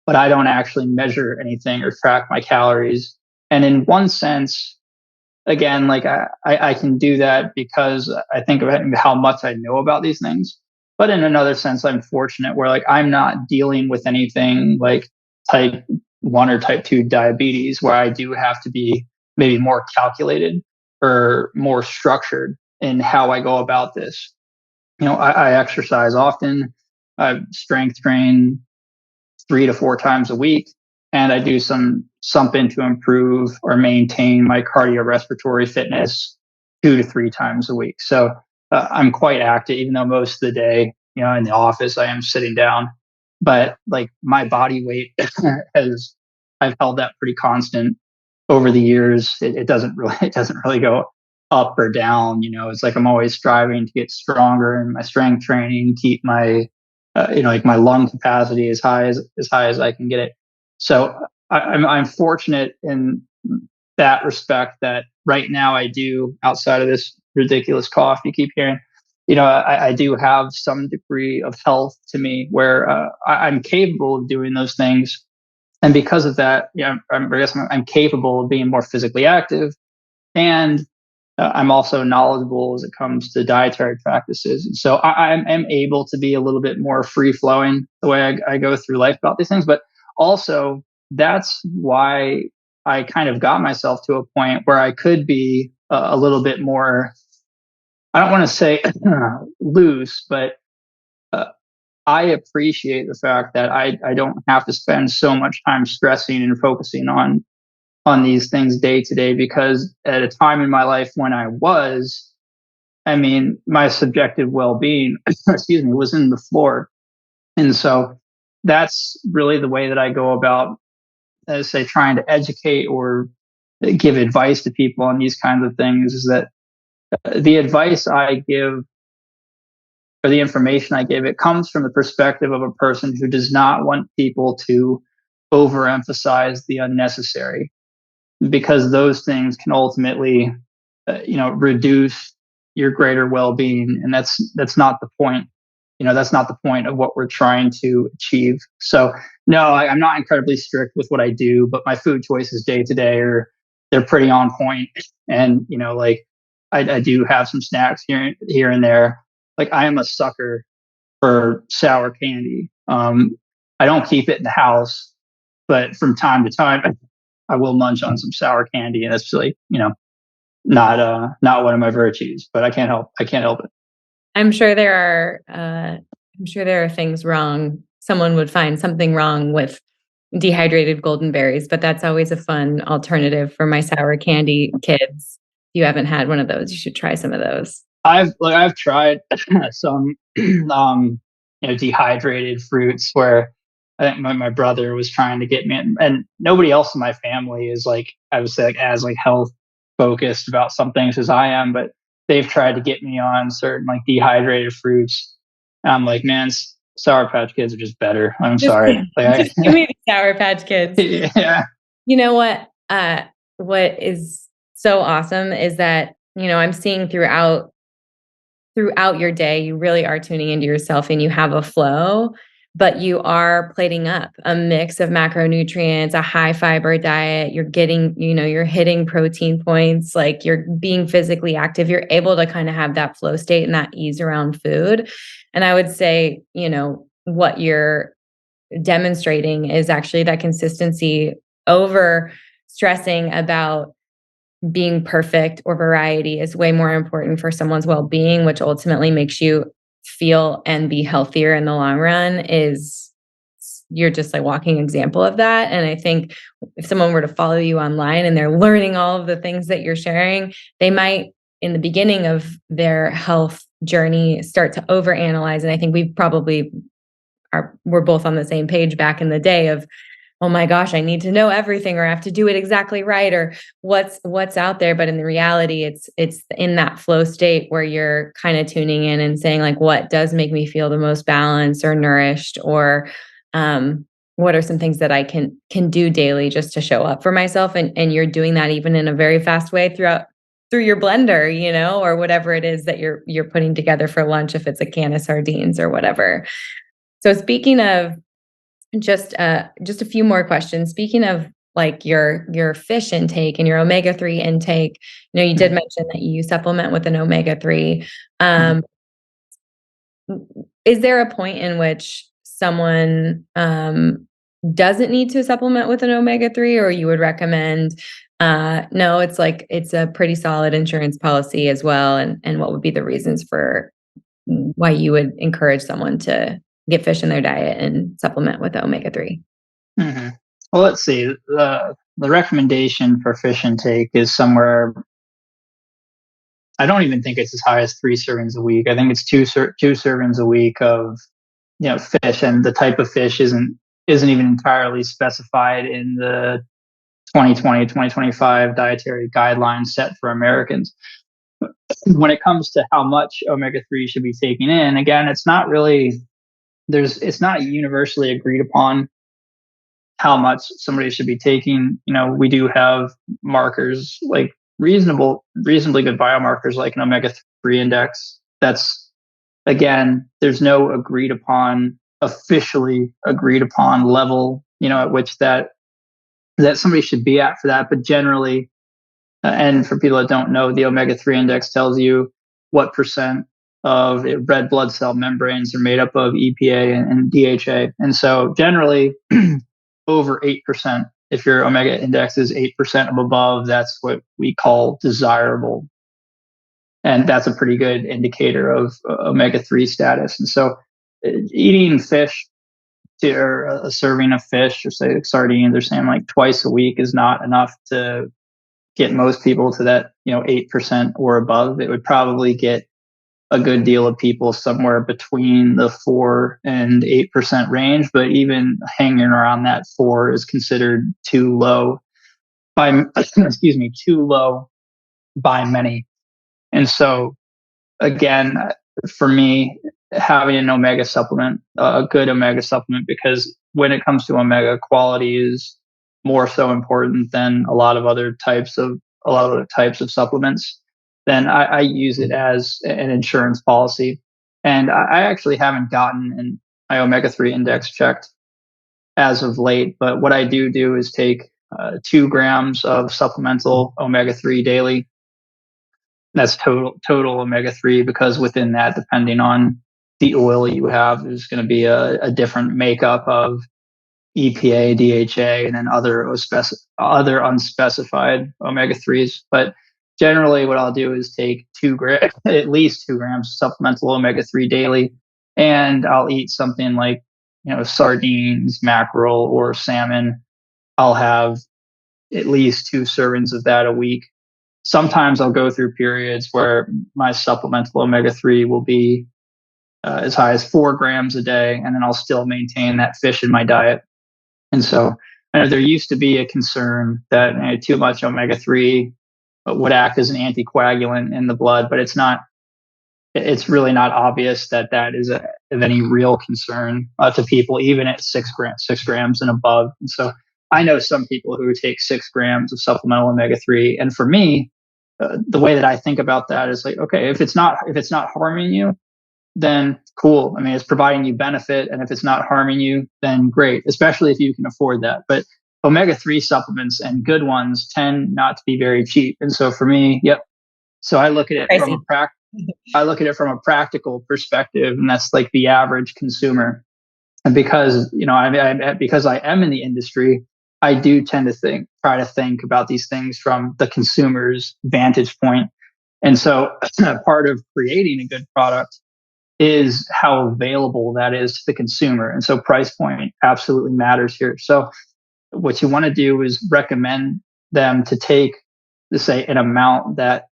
but I don't actually measure anything or track my calories. And in one sense, again, like I can do that because I think of how much I know about these things. But in another sense, I'm fortunate where like I'm not dealing with anything like type 1 or type 2 diabetes, where I do have to be maybe more calculated or more structured in how I go about this. I exercise often. I strength train 3 to 4 times a week, and I do something to improve or maintain my cardiorespiratory fitness 2 to 3 times a week. So I'm quite active, even though most of the day, in the office, I am sitting down. But like my body weight I've held that pretty constant over the years. It doesn't really go up or down. It's like I'm always striving to get stronger in my strength training, keep my like my lung capacity as high as I can get it. So I'm fortunate in that respect that right now I do, outside of this ridiculous cough you keep hearing, I do have some degree of health to me where I'm capable of doing those things. And because of that, I guess I'm capable of being more physically active, and I'm also knowledgeable as it comes to dietary practices. And so I'm able to be a little bit more free flowing the way I go through life about these things. But also, that's why I kind of got myself to a point where I could be a little bit more, I don't want to say loose, but I appreciate the fact that I don't have to spend so much time stressing and focusing on these things day to day, because at a time in my life when my subjective well-being, excuse me, was in the floor. And so that's really the way that I go about, say, trying to educate or give advice to people on these kinds of things, is that the advice I give or the information I give, it comes from the perspective of a person who does not want people to overemphasize the unnecessary, because those things can ultimately, reduce your greater well-being, and that's not the point. That's not the point of what we're trying to achieve. So no, I'm not incredibly strict with what I do, but my food choices day to day they're pretty on point. And like I do have some snacks here and there. Like I am a sucker for sour candy. I don't keep it in the house, but from time to time I will munch on some sour candy, and that's like not one of my virtues, but I can't help it. I'm sure there are things wrong. Someone would find something wrong with dehydrated golden berries, but that's always a fun alternative for my sour candy kids. If you haven't had one of those, you should try some of those. I've tried some dehydrated fruits where I think my brother was trying to get me, and nobody else in my family is like, I would say, like as like health focused about some things as I am, but they've tried to get me on certain like dehydrated fruits. And I'm like, man, Sour Patch Kids are just better. I'm Just, sorry. just give me the Sour Patch Kids. Yeah. You know what? What is so awesome is that, I'm seeing throughout your day, you really are tuning into yourself and you have a flow, but you are plating up a mix of macronutrients, a high fiber diet. You're getting, you're hitting protein points, like you're being physically active. You're able to kind of have that flow state and that ease around food. And I would say, what you're demonstrating is actually that consistency over stressing about being perfect or variety is way more important for someone's well-being, which ultimately makes you feel and be healthier in the long run. You're just like walking example of that. And I think if someone were to follow you online and they're learning all of the things that you're sharing, they might, in the beginning of their health journey, start to overanalyze. And I think we're both on the same page back in the day of, oh my gosh, I need to know everything, or I have to do it exactly right, or what's out there. But in the reality, it's in that flow state where you're kind of tuning in and saying like, what does make me feel the most balanced or nourished, or what are some things that I can do daily just to show up for myself. And you're doing that even in a very fast way through your blender, or whatever it is that you're putting together for lunch, if it's a can of sardines or whatever. So speaking of just a few more questions. Speaking of like your fish intake and your omega-3 intake, you did mention that you supplement with an omega-3. Is there a point in which someone doesn't need to supplement with an omega-3, or you would recommend no, it's a pretty solid insurance policy as well? And what would be the reasons for why you would encourage someone to get fish in their diet and supplement with omega-3? Mm-hmm. Well, let's see. The recommendation for fish intake is somewhere. I don't even think it's as high as 3 servings a week. I think it's two servings a week of fish, and the type of fish isn't even entirely specified in the 2020-2025 dietary guidelines set for Americans. When it comes to how much omega-3 should be taken in, again, it's not universally agreed upon how much somebody should be taking. We do have markers like reasonably good biomarkers like an omega-3 index. That's, again, there's no officially agreed upon level, at which that somebody should be at for that. But generally, and for people that don't know, the omega-3 index tells you what percent of red blood cell membranes are made up of EPA and DHA. And so generally, over 8%. If your omega index is 8% or above, that's what we call desirable. And that's a pretty good indicator of omega-3 status. And so eating fish, or a serving of fish, or say like sardines, they're saying like twice a week is not enough to get most people to that 8% or above. It would probably get a good deal of people somewhere between the 4 and 8% range, but even hanging around that 4 is considered too low by too low by many. And so again, for me, having an omega supplement, a good omega supplement, because when it comes to omega, quality is more so important than a lot of other types of supplements. Then I use it as an insurance policy, and I actually haven't gotten my omega-3 index checked as of late. But what I do is take 2 grams of supplemental omega-3 daily. That's total omega-3, because within that, depending on the oil you have, there's going to be a different makeup of EPA, DHA, and then other unspecified omega-3s. But generally, what I'll do is take at least 2 grams of supplemental omega-3 daily, and I'll eat something like sardines, mackerel, or salmon. I'll have at least 2 servings of that a week. Sometimes I'll go through periods where my supplemental omega-3 will be as high as 4 grams a day, and then I'll still maintain that fish in my diet. And so I know there used to be a concern that too much omega-3 would act as an anticoagulant in the blood, but it's really not obvious that is of any real concern to people, even at 6 grams and above. And so I know some people who take 6 grams of supplemental omega-3. And for me, the way that I think about that is like, okay, if it's not harming you, then cool. I mean, it's providing you benefit. And if it's not harming you, then great, especially if you can afford that. But omega-3 supplements, and good ones, tend not to be very cheap. And so for me, yep. So I look at it from a practical perspective, and that's like the average consumer. And because because I am in the industry, I do tend to try to think about these things from the consumer's vantage point. And so part of creating a good product is how available that is to the consumer. And so price point absolutely matters here. So what you want to do is recommend them to take, let's say, an amount that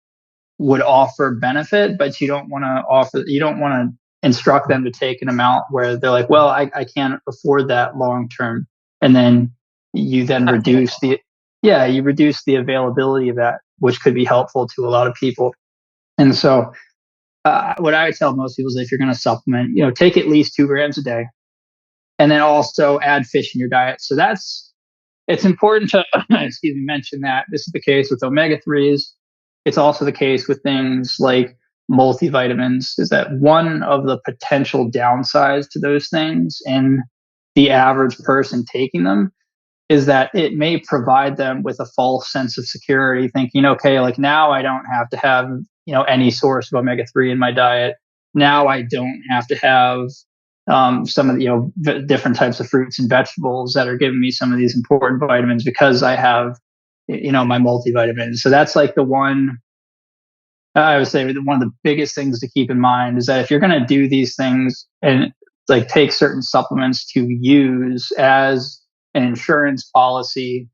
would offer benefit, but you don't want to instruct them to take an amount where they're like, well, I can't afford that long term. And then you reduce the availability of that, which could be helpful to a lot of people. And so what I would tell most people is, if you're going to supplement, take at least 2 grams a day, and then also add fish in your diet. So it's important to mention that this is the case with omega-3s. It's also the case with things like multivitamins, is that one of the potential downsides to those things in the average person taking them is that it may provide them with a false sense of security, thinking, okay, like now I don't have to have, any source of omega-3 in my diet. Now I don't have to have some of the, different types of fruits and vegetables that are giving me some of these important vitamins, because I have, my multivitamins. So that's like the one, I would say one of the biggest things to keep in mind, is that if you're going to do these things and like take certain supplements to use as an insurance policy,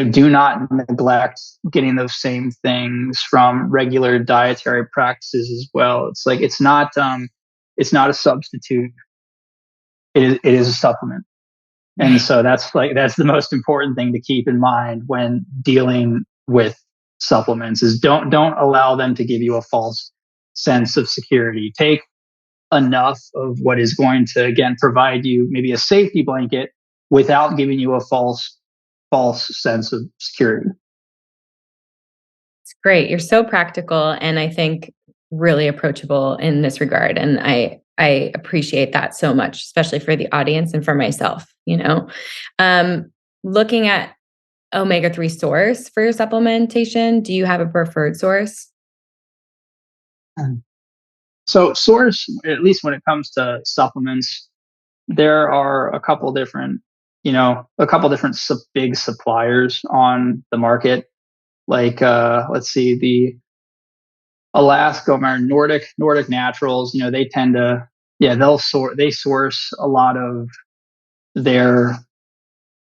do not neglect getting those same things from regular dietary practices as well. It's like it's not a substitute. It is a supplement. And so that's the most important thing to keep in mind when dealing with supplements, is don't allow them to give you a false sense of security. Take enough of what is going to, again, provide you maybe a safety blanket without giving you a false sense of security. It's great. You're so practical, and I think really approachable in this regard. And I appreciate that so much, especially for the audience and for myself. Looking at omega-3 source for your supplementation, do you have a preferred source? So source, at least when it comes to supplements, there are a couple different big suppliers on the market. Like let's see, the Alaska or Nordic Naturals, they tend to, they source a lot of their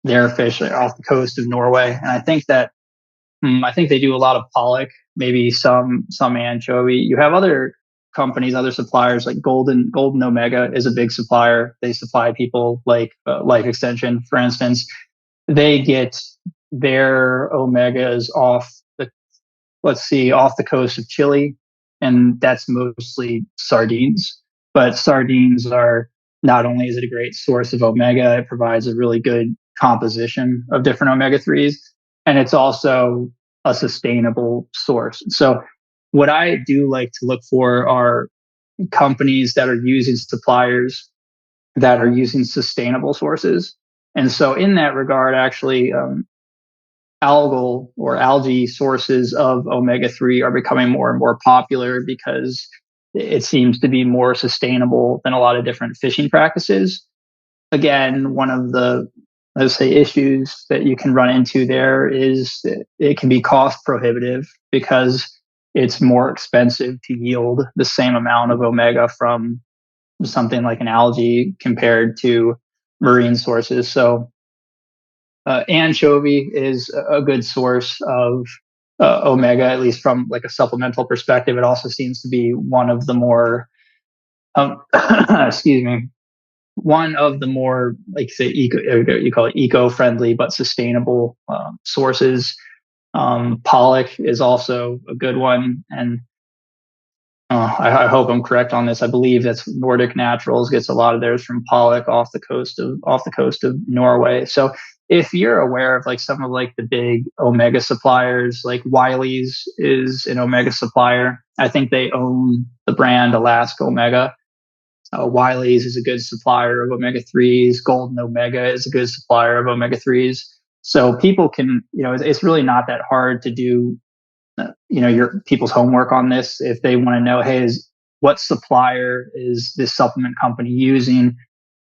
fish off the coast of Norway. And I think they do a lot of pollock, maybe some anchovy. You have other companies, other suppliers, like Golden Omega is a big supplier. They supply people like Life Extension, for instance. They get their omegas off let's see, off the coast of Chile, and that's mostly sardines. But sardines are, not only is it a great source of omega, it provides a really good composition of different omega 3s, and it's also a sustainable source. So, what I do like to look for are companies that are using suppliers that are using sustainable sources. And so, in that regard, actually, algal or algae sources of omega 3 are becoming more and more popular because it seems to be more sustainable than a lot of different fishing practices. Again, one of the, let's say, issues that you can run into there is that it can be cost prohibitive because it's more expensive to yield the same amount of omega from something like an algae compared to marine sources. So anchovy is a good source of omega, at least from like a supplemental perspective. It also seems to be one of the more, excuse me, one of the more, like say, you call it eco-friendly but sustainable sources. Pollock is also a good one, and I hope I'm correct on this. I believe that's Nordic Naturals gets a lot of theirs from Pollock off the coast of Norway. So if you're aware of like some of like the big omega suppliers, like Wiley's is an omega supplier. I think they own the brand Alaska Omega. Wiley's is a good supplier of omega 3s. Golden Omega is a good supplier of omega 3s. So people can, it's really not that hard to do your people's homework on this. If they want to know, hey, what supplier is this supplement company using?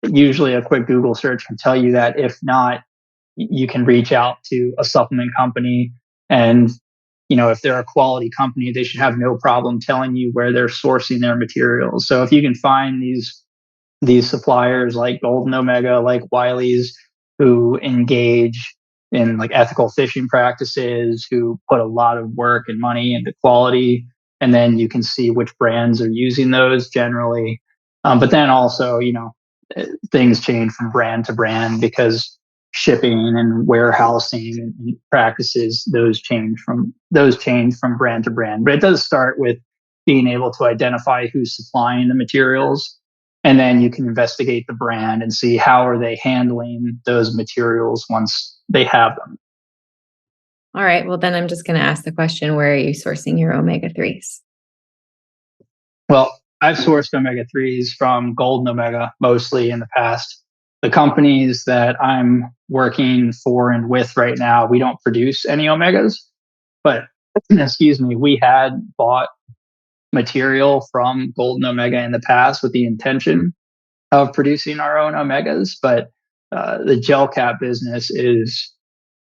Usually a quick Google search can tell you that. If not, you can reach out to a supplement company, and if they're a quality company, they should have no problem telling you where they're sourcing their materials. So if you can find these suppliers like Golden Omega, like Wiley's, who engage in like ethical fishing practices, who put a lot of work and money into quality, and then you can see which brands are using those generally. But then also, things change from brand to brand because shipping and warehousing and practices, those change from brand to brand. But it does start with being able to identify who's supplying the materials, and then you can investigate the brand and see how are they handling those materials once they have them. All right. Well, then I'm just going to ask the question, where are you sourcing your omega 3s? Well, I've sourced omega 3s from Golden Omega mostly in the past. The companies that I'm working for and with right now, we don't produce any omegas, but excuse me, we had bought material from Golden Omega in the past with the intention of producing our own omegas. But the gel cap business is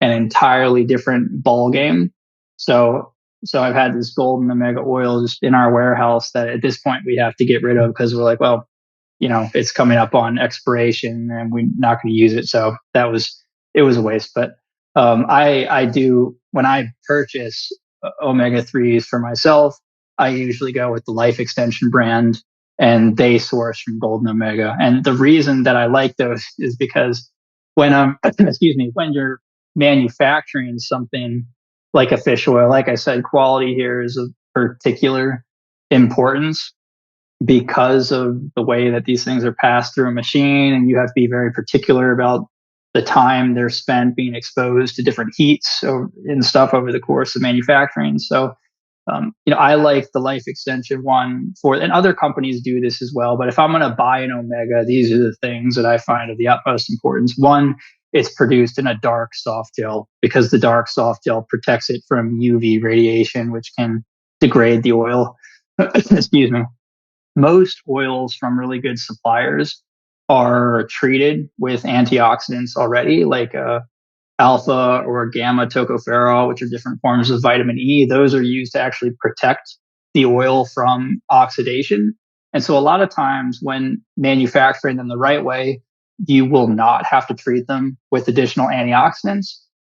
an entirely different ball game. So I've had this Golden Omega oil just in our warehouse that at this point we have to get rid of because we're like, well, it's coming up on expiration and we're not going to use it. So it was a waste. But I do, when I purchase omega 3s for myself, I usually go with the Life Extension brand, and they source from Golden Omega. And the reason that I like those is because when when you're manufacturing something like a fish oil, like I said, quality here is of particular importance because of the way that these things are passed through a machine, and you have to be very particular about the time they're spent being exposed to different heats and stuff over the course of manufacturing. So, I like the Life Extension one and other companies do this as well. But if I'm going to buy an omega, these are the things that I find of the utmost importance. One, it's produced in a dark soft gel because the dark soft gel protects it from UV radiation, which can degrade the oil. Excuse me. Most oils from really good suppliers are treated with antioxidants already, like alpha or gamma tocopherol, which are different forms of vitamin E. Those are used to actually protect the oil from oxidation. And so a lot of times when manufacturing them the right way, you will not have to treat them with additional antioxidants.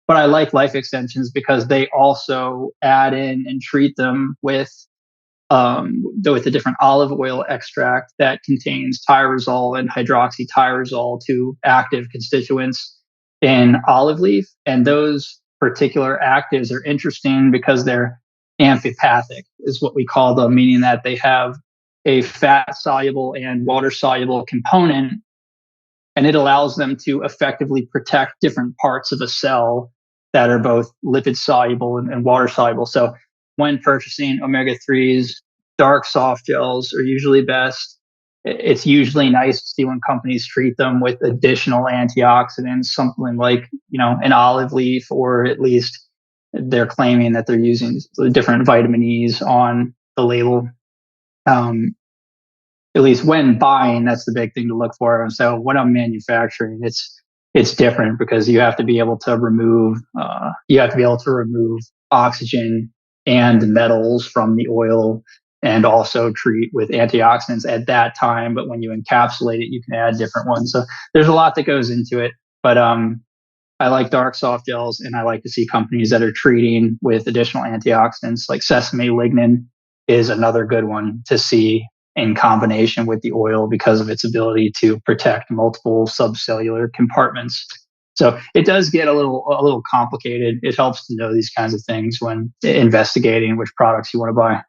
But I like Life Extensions because they also add in and treat them with a different olive oil extract that contains tyrosol and hydroxytyrosol, two active constituents in olive leaf. And those particular actives are interesting because they're amphipathic is what we call them, meaning that they have a fat soluble and water soluble component, and it allows them to effectively protect different parts of a cell that are both lipid soluble and water soluble. So when purchasing omega-3s, dark soft gels are usually best. It's usually nice to see when companies treat them with additional antioxidants, something like, an olive leaf, or at least they're claiming that they're using different vitamin E's on the label. At least when buying, that's the big thing to look for. And so when I'm manufacturing, it's different, because you have to be able to remove oxygen and metals from the oil, and also treat with antioxidants at that time. But when you encapsulate it, you can add different ones. So there's a lot that goes into it. But I like dark soft gels, and I like to see companies that are treating with additional antioxidants, like sesame lignin is another good one to see in combination with the oil, because of its ability to protect multiple subcellular compartments. So it does get a little complicated. It helps to know these kinds of things when investigating which products you want to buy.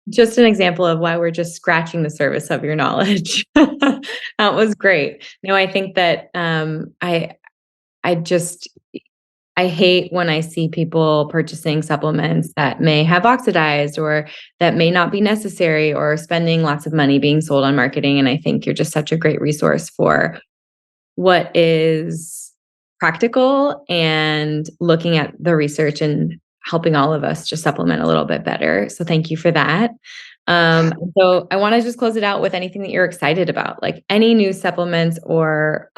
Just an example of why we're just scratching the surface of your knowledge. That was great. No, I think that I hate when I see people purchasing supplements that may have oxidized, or that may not be necessary, or spending lots of money being sold on marketing. And I think you're just such a great resource for what is practical, and looking at the research and helping all of us just supplement a little bit better. So thank you for that. So I want to just close it out with anything that you're excited about, like any new supplements or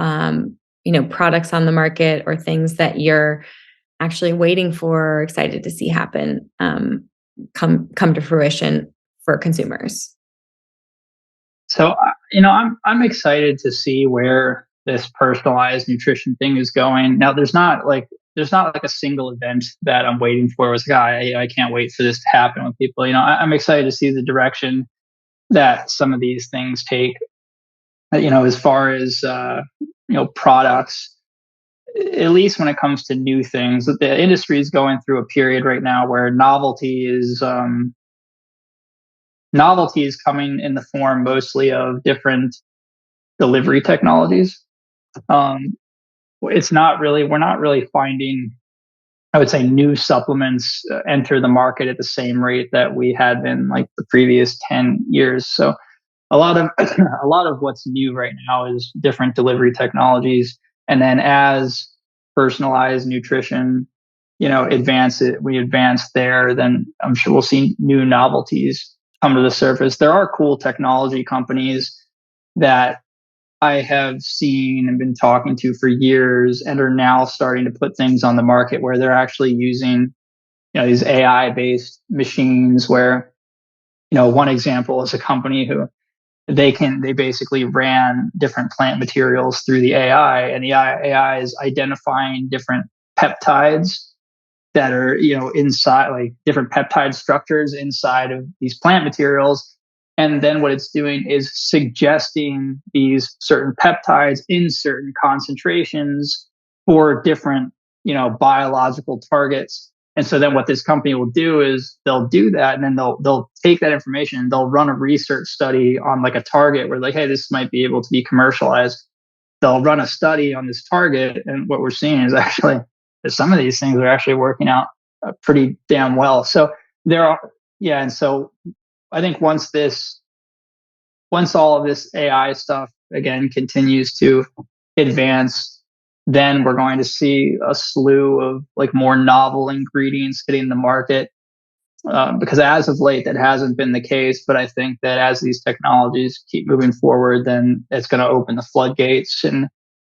products on the market, or things that you're actually waiting for, excited to see happen, come to fruition for consumers. So I'm excited to see where this personalized nutrition thing is going. Now, there's not like a single event that I'm waiting for. It's like, I can't wait for this to happen with people. I'm excited to see the direction that some of these things take. As far as products, at least when it comes to new things, the industry is going through a period right now where novelty is coming in the form mostly of different delivery technologies. We're not really finding, I would say, new supplements enter the market at the same rate that we had been like the previous 10 years. So a lot of what's new right now is different delivery technologies. And then as personalized nutrition, we advance there, then I'm sure we'll see new novelties come to the surface. There are cool technology companies that I have seen and been talking to for years, and are now starting to put things on the market where they're actually using, these AI based machines, where, one example is a company who they basically ran different plant materials through the AI, and the AI is identifying different peptides that are, inside, like different peptide structures inside of these plant materials. And then what it's doing is suggesting these certain peptides in certain concentrations for different, biological targets. And so then what this company will do is they'll do that, and then they'll take that information and they'll run a research study on like a target where, like, hey, this might be able to be commercialized. They'll run a study on this target, and what we're seeing is actually that some of these things are actually working out pretty damn well. So and so I think once all of this AI stuff again continues to advance, then we're going to see a slew of like more novel ingredients hitting the market. Because as of late, that hasn't been the case. But I think that as these technologies keep moving forward, then it's going to open the floodgates. And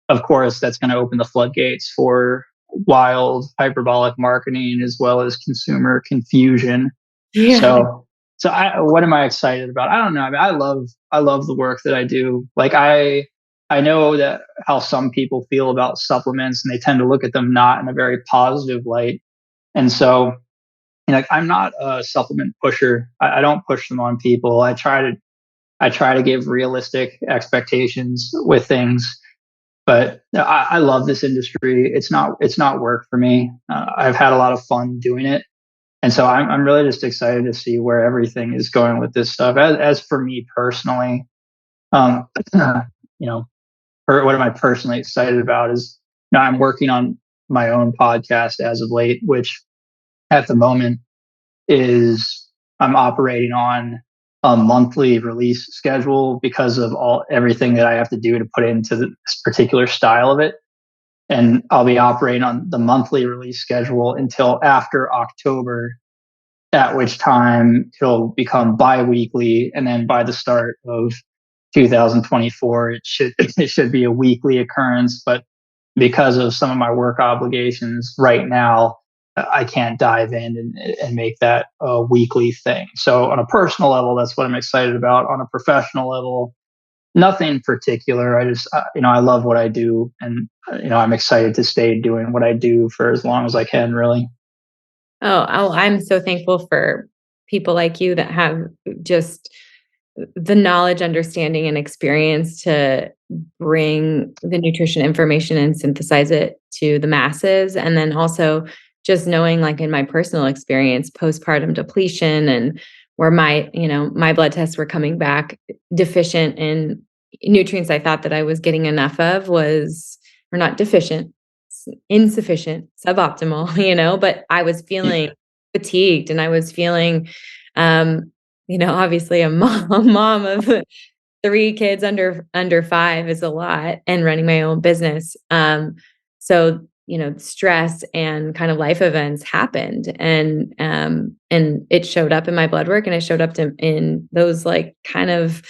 of course, that's going to open the floodgates for wild hyperbolic marketing, as well as consumer confusion. Yeah. So what am I excited about? I don't know. I mean, I love the work that I do. Like I know that how some people feel about supplements, and they tend to look at them not in a very positive light. And so, I'm not a supplement pusher. I don't push them on people. I try to give realistic expectations with things. But I love this industry. It's not work for me. I've had a lot of fun doing it. And so I'm really just excited to see where everything is going with this stuff. As for me personally, um, you know, what am I personally excited about is, I'm working on my own podcast as of late, which at the moment is I'm operating on a monthly release schedule because of everything that I have to do to put into this particular style of it. And I'll be operating on the monthly release schedule until after October, at which time it'll become bi-weekly. And then by the start of 2024, it should be a weekly occurrence. But because of some of my work obligations right now, I can't dive in and make that a weekly thing. So on a personal level, that's what I'm excited about. On a professional level, nothing particular. I just, I love what I do, and I'm excited to stay doing what I do for as long as I can, really. I'm so thankful for people like you that have just the knowledge, understanding, and experience to bring the nutrition information and synthesize it to the masses. And then also just knowing, like in my personal experience, postpartum depletion, and where my blood tests were coming back deficient in nutrients I thought that I was getting enough of, or not deficient, insufficient, suboptimal, but I was feeling fatigued, and I was feeling, obviously a mom of 3 kids under 5 is a lot, and running my own business. So, stress and kind of life events happened, and it showed up in my blood work, and it showed up in those like kind of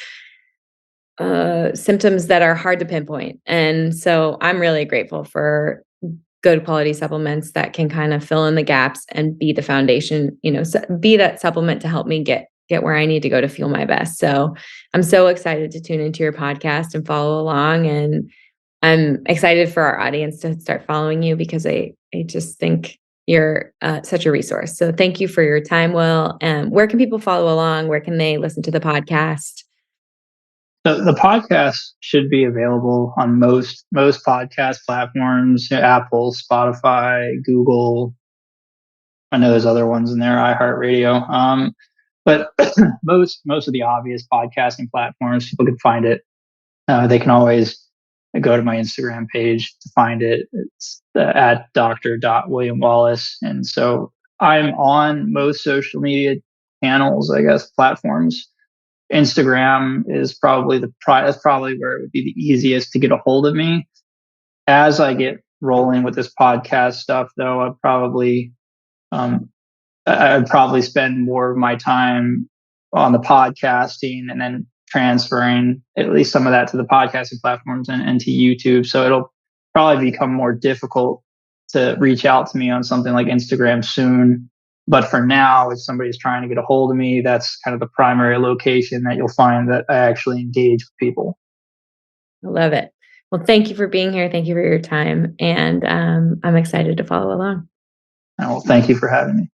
symptoms that are hard to pinpoint. And so I'm really grateful for good quality supplements that can kind of fill in the gaps and be the foundation, be that supplement to help me get where I need to go to feel my best. So I'm so excited to tune into your podcast and follow along. And I'm excited for our audience to start following you, because I just think you're such a resource. So thank you for your time, Will. And where can people follow along? Where can they listen to the podcast? The podcast should be available on most podcast platforms: Apple, Spotify, Google. I know there's other ones in there, iHeartRadio. But most of the obvious podcasting platforms, people can find it. They can always go to my Instagram page to find it. It's at Dr. Wallace. And so I'm on most social media channels, I guess, platforms. Instagram is probably that's probably where it would be the easiest to get a hold of me. As I get rolling with this podcast stuff, though, um, I'd probably spend more of my time on the podcasting, and then transferring at least some of that to the podcasting platforms and to YouTube. So it'll probably become more difficult to reach out to me on something like Instagram soon. But for now, if somebody's trying to get a hold of me, that's kind of the primary location that you'll find that I actually engage with people. I love it. Well, thank you for being here. Thank you for your time. And I'm excited to follow along. Well, thank you for having me.